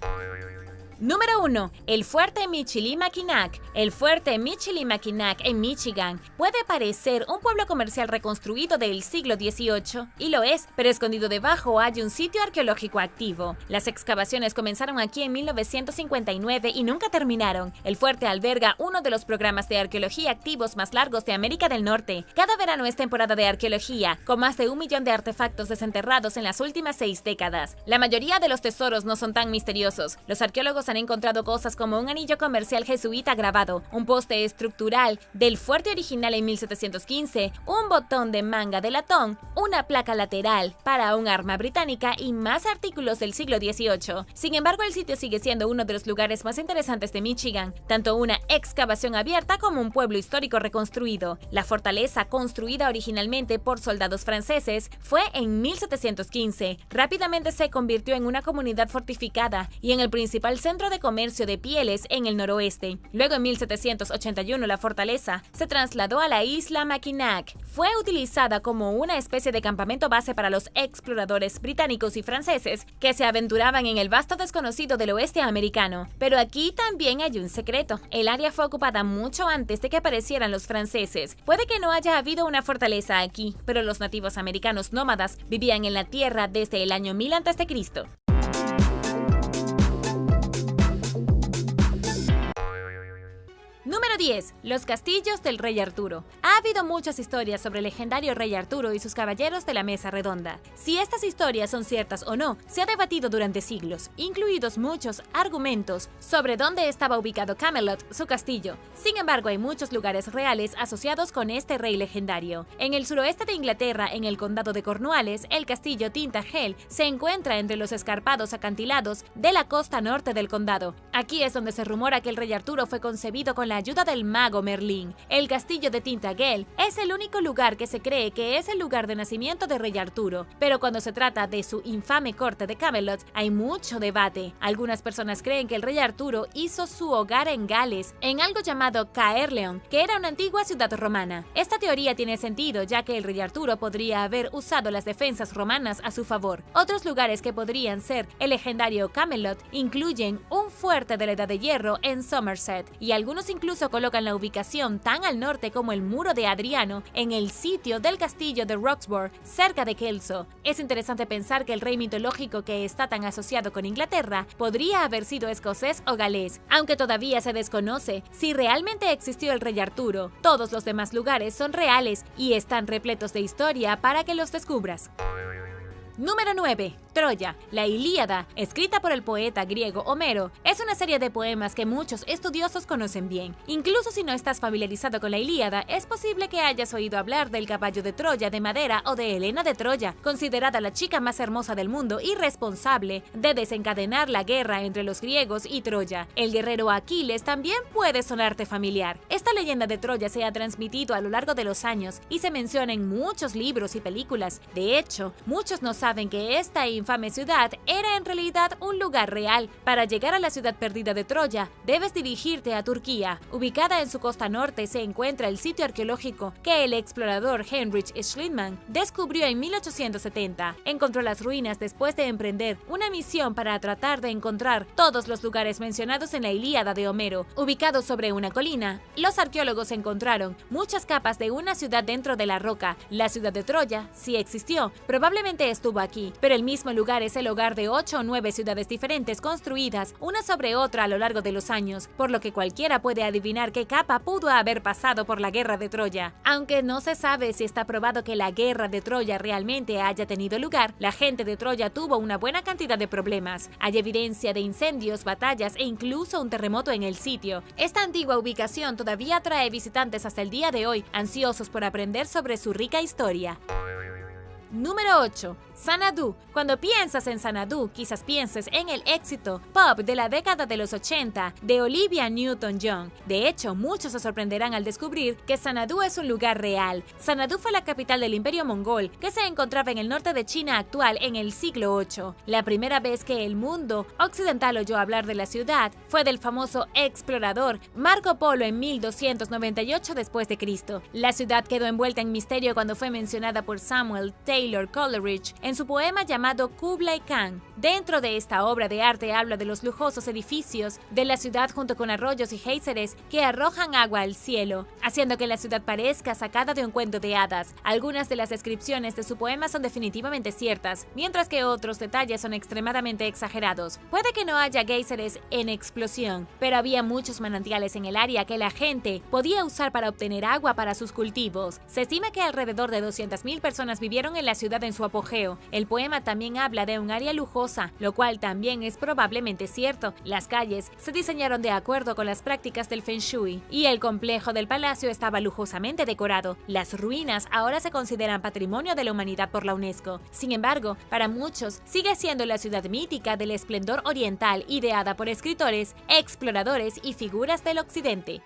Número 1. El fuerte Michilimackinac. El fuerte Michilimackinac en Michigan puede parecer un pueblo comercial reconstruido del siglo XVIII, y lo es, pero escondido debajo hay un sitio arqueológico activo. Las excavaciones comenzaron aquí en 1959 y nunca terminaron. El fuerte alberga uno de los programas de arqueología activos más largos de América del Norte. Cada verano es temporada de arqueología, con más de 1 millón de artefactos desenterrados en las últimas 6 décadas. La mayoría de los tesoros no son tan misteriosos. Los arqueólogos han encontrado cosas como un anillo comercial jesuita grabado, un poste estructural del fuerte original en 1715, un botón de manga de latón, una placa lateral para un arma británica y más artículos del siglo XVIII. Sin embargo, el sitio sigue siendo uno de los lugares más interesantes de Michigan, tanto una excavación abierta como un pueblo histórico reconstruido. La fortaleza, construida originalmente por soldados franceses, fue en 1715. Rápidamente se convirtió en una comunidad fortificada y en el principal centro de comercio de pieles en el noroeste. Luego, en 1781, la fortaleza se trasladó a la isla Mackinac. Fue utilizada como una especie de campamento base para los exploradores británicos y franceses que se aventuraban en el vasto desconocido del oeste americano. Pero aquí también hay un secreto. El área fue ocupada mucho antes de que aparecieran los franceses. Puede que no haya habido una fortaleza aquí, pero los nativos americanos nómadas vivían en la tierra desde el año 1000 a.C. Número 10. Los castillos del rey Arturo. Ha habido muchas historias sobre el legendario rey Arturo y sus caballeros de la mesa redonda. Si estas historias son ciertas o no, se ha debatido durante siglos, incluidos muchos argumentos sobre dónde estaba ubicado Camelot, su castillo. Sin embargo, hay muchos lugares reales asociados con este rey legendario. En el suroeste de Inglaterra, en el condado de Cornualles, el castillo Tintagel se encuentra entre los escarpados acantilados de la costa norte del condado. Aquí es donde se rumora que el rey Arturo fue concebido con la ayuda del mago Merlín. El castillo de Tintagel es el único lugar que se cree que es el lugar de nacimiento de rey Arturo, pero cuando se trata de su infame corte de Camelot, hay mucho debate. Algunas personas creen que el rey Arturo hizo su hogar en Gales, en algo llamado Caerleon, que era una antigua ciudad romana. Esta teoría tiene sentido, ya que el rey Arturo podría haber usado las defensas romanas a su favor. Otros lugares que podrían ser el legendario Camelot incluyen un fuerte de la Edad de Hierro en Somerset, y algunos incluso colocan la ubicación tan al norte como el Muro de Adriano en el sitio del castillo de Roxburgh, cerca de Kelso. Es interesante pensar que el rey mitológico que está tan asociado con Inglaterra podría haber sido escocés o galés, aunque todavía se desconoce si realmente existió el rey Arturo. Todos los demás lugares son reales y están repletos de historia para que los descubras. Número 9. Troya. La Ilíada, escrita por el poeta griego Homero, es una serie de poemas que muchos estudiosos conocen bien. Incluso si no estás familiarizado con la Ilíada, es posible que hayas oído hablar del caballo de Troya de madera o de Helena de Troya, considerada la chica más hermosa del mundo y responsable de desencadenar la guerra entre los griegos y Troya. El guerrero Aquiles también puede sonarte familiar. Esta leyenda de Troya se ha transmitido a lo largo de los años y se menciona en muchos libros y películas. De hecho, muchos no saben que esta infame ciudad era en realidad un lugar real. Para llegar a la ciudad perdida de Troya, debes dirigirte a Turquía. Ubicada en su costa norte se encuentra el sitio arqueológico que el explorador Heinrich Schliemann descubrió en 1870. Encontró las ruinas después de emprender una misión para tratar de encontrar todos los lugares mencionados en la Ilíada de Homero. Ubicados sobre una colina, los arqueólogos encontraron muchas capas de una ciudad dentro de la roca. La ciudad de Troya sí existió, probablemente estuvo aquí, pero el mismo lugar es el hogar de 8 o 9 ciudades diferentes construidas una sobre otra a lo largo de los años, por lo que cualquiera puede adivinar qué capa pudo haber pasado por la guerra de Troya. Aunque no se sabe si está probado que la guerra de Troya realmente haya tenido lugar, la gente de Troya tuvo una buena cantidad de problemas. Hay evidencia de incendios, batallas e incluso un terremoto en el sitio. Esta antigua ubicación todavía atrae visitantes hasta el día de hoy, ansiosos por aprender sobre su rica historia. Número 8. Xanadu. Cuando piensas en Xanadu, quizás pienses en el éxito pop de la década de los 80 de Olivia Newton-John. De hecho, muchos se sorprenderán al descubrir que Xanadu es un lugar real. Xanadu fue la capital del Imperio Mongol, que se encontraba en el norte de China actual en el siglo VIII. La primera vez que el mundo occidental oyó hablar de la ciudad fue del famoso explorador Marco Polo en 1298 después de Cristo. La ciudad quedó envuelta en misterio cuando fue mencionada por Samuel Taylor Coleridge en su poema llamado Kublai Khan. Dentro de esta obra de arte habla de los lujosos edificios de la ciudad junto con arroyos y géiseres que arrojan agua al cielo, haciendo que la ciudad parezca sacada de un cuento de hadas. Algunas de las descripciones de su poema son definitivamente ciertas, mientras que otros detalles son extremadamente exagerados. Puede que no haya géiseres en explosión, pero había muchos manantiales en el área que la gente podía usar para obtener agua para sus cultivos. Se estima que alrededor de 200,000 personas vivieron en la ciudad en su apogeo. El poema también habla de un área lujosa, lo cual también es probablemente cierto. Las calles se diseñaron de acuerdo con las prácticas del Feng Shui y el complejo del palacio estaba lujosamente decorado. Las ruinas ahora se consideran patrimonio de la humanidad por la UNESCO. Sin embargo, para muchos sigue siendo la ciudad mítica del esplendor oriental ideada por escritores, exploradores y figuras del occidente.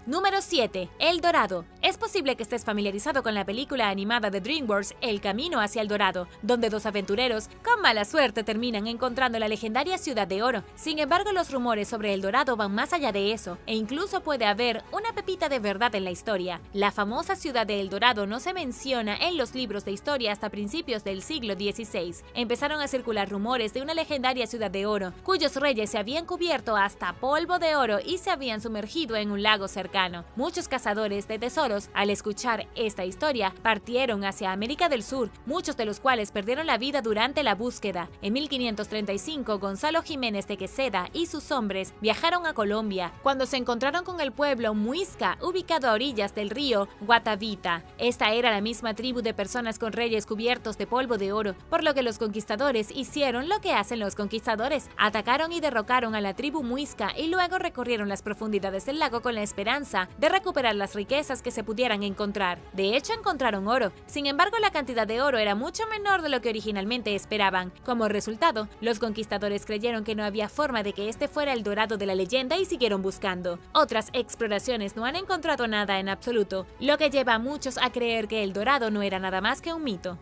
Número 7. El Dorado. Es posible que estés familiarizado con la película animada de DreamWorks El Camino hacia el Dorado, donde dos aventureros con mala suerte terminan encontrando la legendaria Ciudad de Oro. Sin embargo, los rumores sobre el Dorado van más allá de eso, e incluso puede haber una pepita de verdad en la historia. La famosa ciudad de El Dorado no se menciona en los libros de historia hasta principios del siglo XVI. Empezaron a circular rumores de una legendaria Ciudad de Oro, cuyos reyes se habían cubierto hasta polvo de oro y se habían sumergido en un lago cercano. Muchos cazadores de tesoros, al escuchar esta historia, partieron hacia América del Sur, muchos de los cuales perdieron la vida durante la búsqueda. En 1535, Gonzalo Jiménez de Queseda y sus hombres viajaron a Colombia, cuando se encontraron con el pueblo Muisca, ubicado a orillas del río Guatavita. Esta era la misma tribu de personas con reyes cubiertos de polvo de oro, por lo que los conquistadores hicieron lo que hacen los conquistadores: atacaron y derrocaron a la tribu Muisca y luego recorrieron las profundidades del lago con la esperanza de recuperar las riquezas que se pudieran encontrar. De hecho, encontraron oro. Sin embargo, la cantidad de oro era mucho menor de lo que originalmente esperaban. Como resultado, los conquistadores creyeron que no había forma de que este fuera el Dorado de la leyenda y siguieron buscando. Otras exploraciones no han encontrado nada en absoluto, lo que lleva a muchos a creer que el Dorado no era nada más que un mito.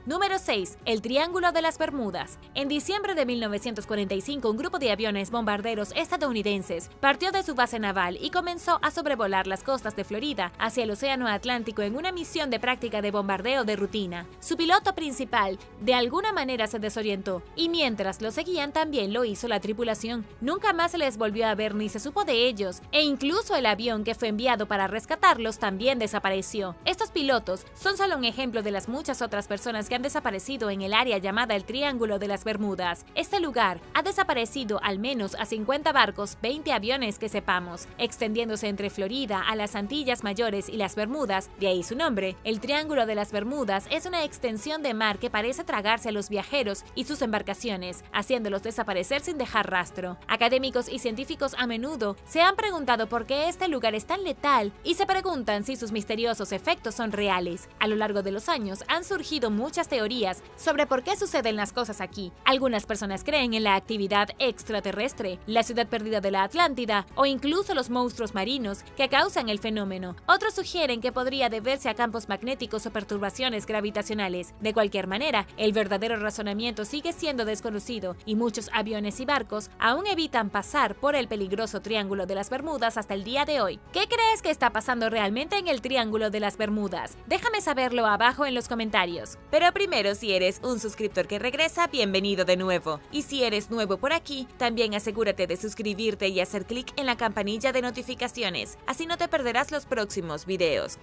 Número 6. El Triángulo de las Bermudas. En diciembre de 1945, un grupo de aviones bombarderos estadounidenses partió de su base naval y comenzó a sobrevolar las costas de Florida hacia el Océano Atlántico en una misión de práctica de bombardeo de rutina. Su piloto principal de alguna manera se desorientó y mientras lo seguían también lo hizo la tripulación. Nunca más se les volvió a ver ni se supo de ellos, e incluso el avión que fue enviado para rescatarlos también desapareció. Estos pilotos son solo un ejemplo de las muchas otras personas que han han desaparecido en el área llamada el Triángulo de las Bermudas. Este lugar ha desaparecido al menos a 50 barcos, 20 aviones que sepamos, extendiéndose entre Florida a las Antillas Mayores y las Bermudas, de ahí su nombre. El Triángulo de las Bermudas es una extensión de mar que parece tragarse a los viajeros y sus embarcaciones, haciéndolos desaparecer sin dejar rastro. Académicos y científicos a menudo se han preguntado por qué este lugar es tan letal y se preguntan si sus misteriosos efectos son reales. A lo largo de los años han surgido muchas teorías sobre por qué suceden las cosas aquí. Algunas personas creen en la actividad extraterrestre, la ciudad perdida de la Atlántida o incluso los monstruos marinos que causan el fenómeno. Otros sugieren que podría deberse a campos magnéticos o perturbaciones gravitacionales. De cualquier manera, el verdadero razonamiento sigue siendo desconocido y muchos aviones y barcos aún evitan pasar por el peligroso Triángulo de las Bermudas hasta el día de hoy. ¿Qué crees que está pasando realmente en el Triángulo de las Bermudas? Déjame saberlo abajo en los comentarios. Pero primero, si eres un suscriptor que regresa, bienvenido de nuevo. Y si eres nuevo por aquí, también asegúrate de suscribirte y hacer clic en la campanilla de notificaciones, así no te perderás los próximos videos.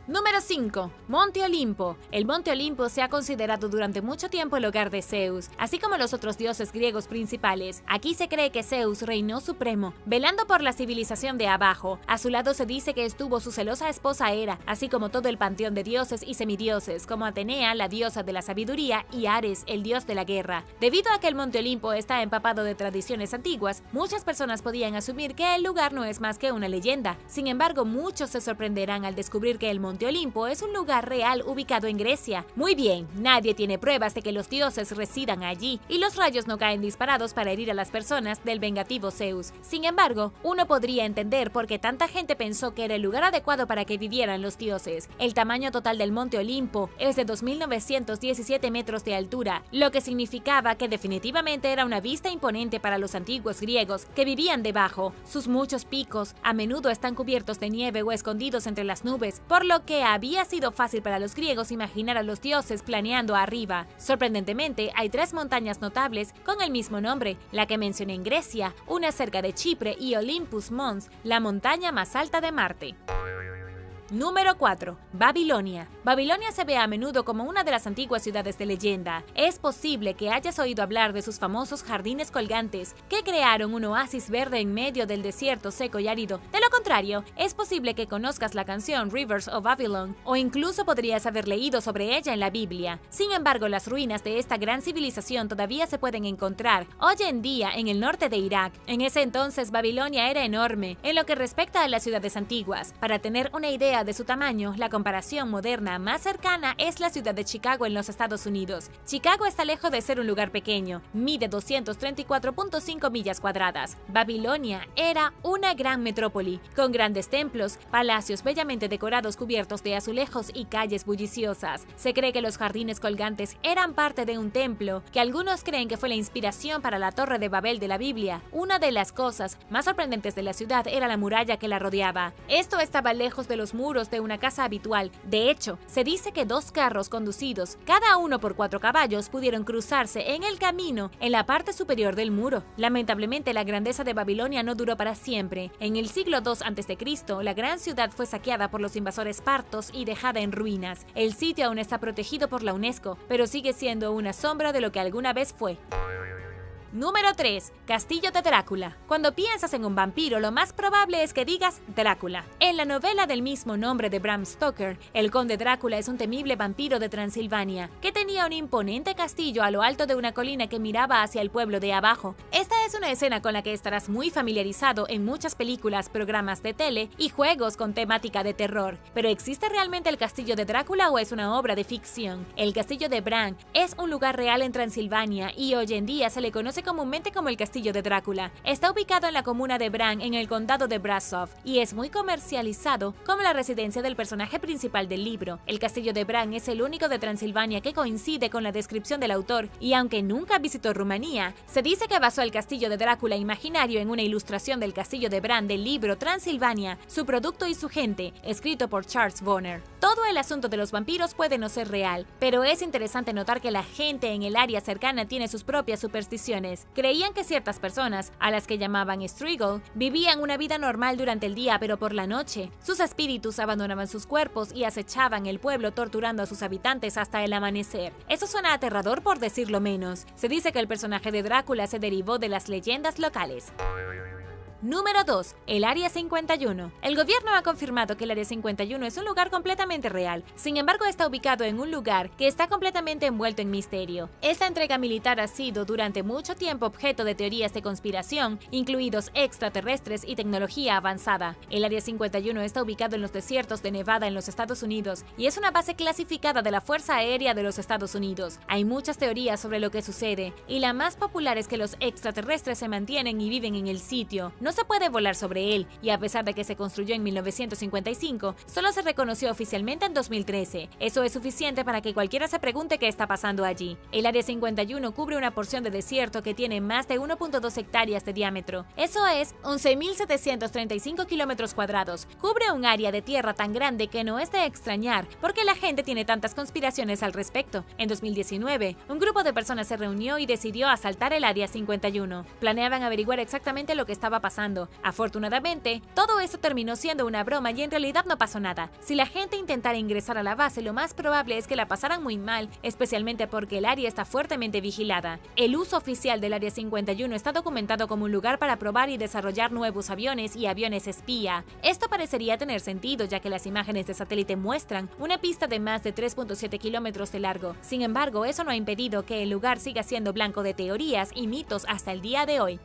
Número 5. Monte Olimpo. El Monte Olimpo se ha considerado durante mucho tiempo el hogar de Zeus, así como los otros dioses griegos principales. Aquí se cree que Zeus reinó supremo, velando por la civilización de abajo. A su lado se dice que estuvo su celosa esposa Hera, así como todo el panteón de dioses y semidioses, como Atenea, la diosa de la sabiduría, y Ares, el dios de la guerra. Debido a que el Monte Olimpo está empapado de tradiciones antiguas, muchas personas podían asumir que el lugar no es más que una leyenda. Sin embargo, muchos se sorprenderán al descubrir que el Monte Olimpo es un lugar real ubicado en Grecia. Muy bien, nadie tiene pruebas de que los dioses residan allí, y los rayos no caen disparados para herir a las personas del vengativo Zeus. Sin embargo, uno podría entender por qué tanta gente pensó que era el lugar adecuado para que vivieran los dioses. El tamaño total del Monte Olimpo es de 2.917 metros de altura, lo que significaba que definitivamente era una vista imponente para los antiguos griegos que vivían debajo. Sus muchos picos a menudo están cubiertos de nieve o escondidos entre las nubes, por lo que había sido fácil para los griegos imaginar a los dioses planeando arriba. Sorprendentemente, hay 3 montañas notables con el mismo nombre, la que mencioné en Grecia, una cerca de Chipre y Olympus Mons, la montaña más alta de Marte. Número 4. Babilonia. Babilonia se ve a menudo como una de las antiguas ciudades de leyenda. Es posible que hayas oído hablar de sus famosos jardines colgantes, que crearon un oasis verde en medio del desierto seco y árido. De lo contrario, es posible que conozcas la canción Rivers of Babylon, o incluso podrías haber leído sobre ella en la Biblia. Sin embargo, las ruinas de esta gran civilización todavía se pueden encontrar hoy en día en el norte de Irak. En ese entonces, Babilonia era enorme en lo que respecta a las ciudades antiguas. Para tener una idea de su tamaño, la comparación moderna más cercana es la ciudad de Chicago en los Estados Unidos. Chicago está lejos de ser un lugar pequeño, mide 234.5 millas cuadradas. Babilonia era una gran metrópoli, con grandes templos, palacios bellamente decorados cubiertos de azulejos y calles bulliciosas. Se cree que los jardines colgantes eran parte de un templo, que algunos creen que fue la inspiración para la Torre de Babel de la Biblia. Una de las cosas más sorprendentes de la ciudad era la muralla que la rodeaba. Esto estaba lejos de los muros de una casa habitual. De hecho, se dice que 2 carros conducidos, cada uno por 4 caballos, pudieron cruzarse en el camino en la parte superior del muro. Lamentablemente, la grandeza de Babilonia no duró para siempre. En el siglo II a.C., la gran ciudad fue saqueada por los invasores partos y dejada en ruinas. El sitio aún está protegido por la UNESCO, pero sigue siendo una sombra de lo que alguna vez fue. Número 3. Castillo de Drácula. Cuando piensas en un vampiro, lo más probable es que digas Drácula. En la novela del mismo nombre de Bram Stoker, el conde Drácula es un temible vampiro de Transilvania, que tenía un imponente castillo a lo alto de una colina que miraba hacia el pueblo de abajo. Esta es una escena con la que estarás muy familiarizado en muchas películas, programas de tele y juegos con temática de terror. ¿Pero existe realmente el castillo de Drácula o es una obra de ficción? El castillo de Bran es un lugar real en Transilvania y hoy en día se le conoce comúnmente como el Castillo de Drácula. Está ubicado en la comuna de Bran, en el condado de Brasov, y es muy comercializado como la residencia del personaje principal del libro. El Castillo de Bran es el único de Transilvania que coincide con la descripción del autor, y aunque nunca visitó Rumanía, se dice que basó el Castillo de Drácula imaginario en una ilustración del Castillo de Bran del libro Transilvania, su producto y su gente, escrito por Charles Bonner. Todo el asunto de los vampiros puede no ser real, pero es interesante notar que la gente en el área cercana tiene sus propias supersticiones. explicaciones. Creían que ciertas personas, a las que llamaban Strigoi, vivían una vida normal durante el día, pero por la noche, sus espíritus abandonaban sus cuerpos y acechaban el pueblo torturando a sus habitantes hasta el amanecer. Eso suena aterrador por decirlo menos. Se dice que el personaje de Drácula se derivó de las leyendas locales. Número 2. El Área 51. El gobierno ha confirmado que el Área 51 es un lugar completamente real. Sin embargo, está ubicado en un lugar que está completamente envuelto en misterio. Esta entrega militar ha sido durante mucho tiempo objeto de teorías de conspiración, incluidos extraterrestres y tecnología avanzada. El Área 51 está ubicado en los desiertos de Nevada en los Estados Unidos y es una base clasificada de la Fuerza Aérea de los Estados Unidos. Hay muchas teorías sobre lo que sucede y la más popular es que los extraterrestres se mantienen y viven en el sitio. No se puede volar sobre él, y a pesar de que se construyó en 1955, solo se reconoció oficialmente en 2013. Eso es suficiente para que cualquiera se pregunte qué está pasando allí. El Área 51 cubre una porción de desierto que tiene más de 1.2 hectáreas de diámetro. Eso es 11.735 kilómetros cuadrados. Cubre un área de tierra tan grande que no es de extrañar porque la gente tiene tantas conspiraciones al respecto. En 2019, un grupo de personas se reunió y decidió asaltar el Área 51. Planeaban averiguar exactamente lo que estaba pasando. Afortunadamente, todo eso terminó siendo una broma y en realidad no pasó nada. Si la gente intentara ingresar a la base, lo más probable es que la pasaran muy mal, especialmente porque el área está fuertemente vigilada. El uso oficial del Área 51 está documentado como un lugar para probar y desarrollar nuevos aviones y aviones espía. Esto parecería tener sentido, ya que las imágenes de satélite muestran una pista de más de 3.7 kilómetros de largo. Sin embargo, eso no ha impedido que el lugar siga siendo blanco de teorías y mitos hasta el día de hoy.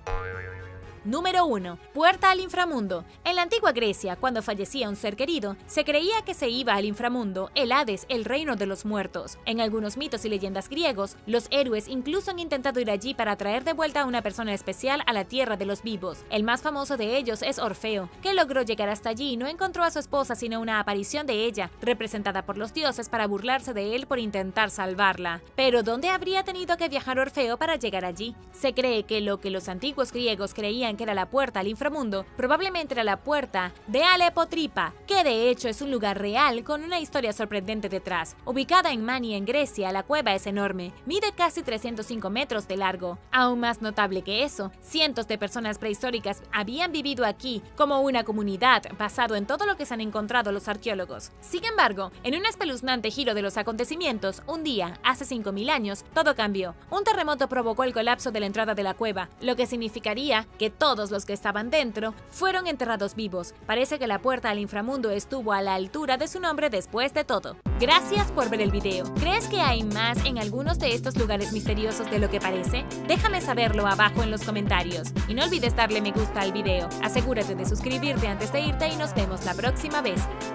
Número 1. Puerta al inframundo. En la antigua Grecia, cuando fallecía un ser querido, se creía que se iba al inframundo, el Hades, el reino de los muertos. En algunos mitos y leyendas griegos, los héroes incluso han intentado ir allí para traer de vuelta a una persona especial a la tierra de los vivos. El más famoso de ellos es Orfeo, que logró llegar hasta allí y no encontró a su esposa sino una aparición de ella, representada por los dioses para burlarse de él por intentar salvarla. Pero ¿dónde habría tenido que viajar Orfeo para llegar allí? Se cree que lo que los antiguos griegos creían que era la puerta al inframundo, probablemente era la puerta de Alepotripa, que de hecho es un lugar real con una historia sorprendente detrás. Ubicada en Mani, en Grecia, la cueva es enorme, mide casi 305 metros de largo. Aún más notable que eso, cientos de personas prehistóricas habían vivido aquí como una comunidad, basado en todo lo que se han encontrado los arqueólogos. Sin embargo, en un espeluznante giro de los acontecimientos, un día, hace 5.000 años, todo cambió. Un terremoto provocó el colapso de la entrada de la cueva, lo que significaría que todos los que estaban dentro fueron enterrados vivos. Parece que la puerta al inframundo estuvo a la altura de su nombre después de todo. Gracias por ver el video. ¿Crees que hay más en algunos de estos lugares misteriosos de lo que parece? Déjame saberlo abajo en los comentarios. Y no olvides darle me gusta al video. Asegúrate de suscribirte antes de irte y nos vemos la próxima vez.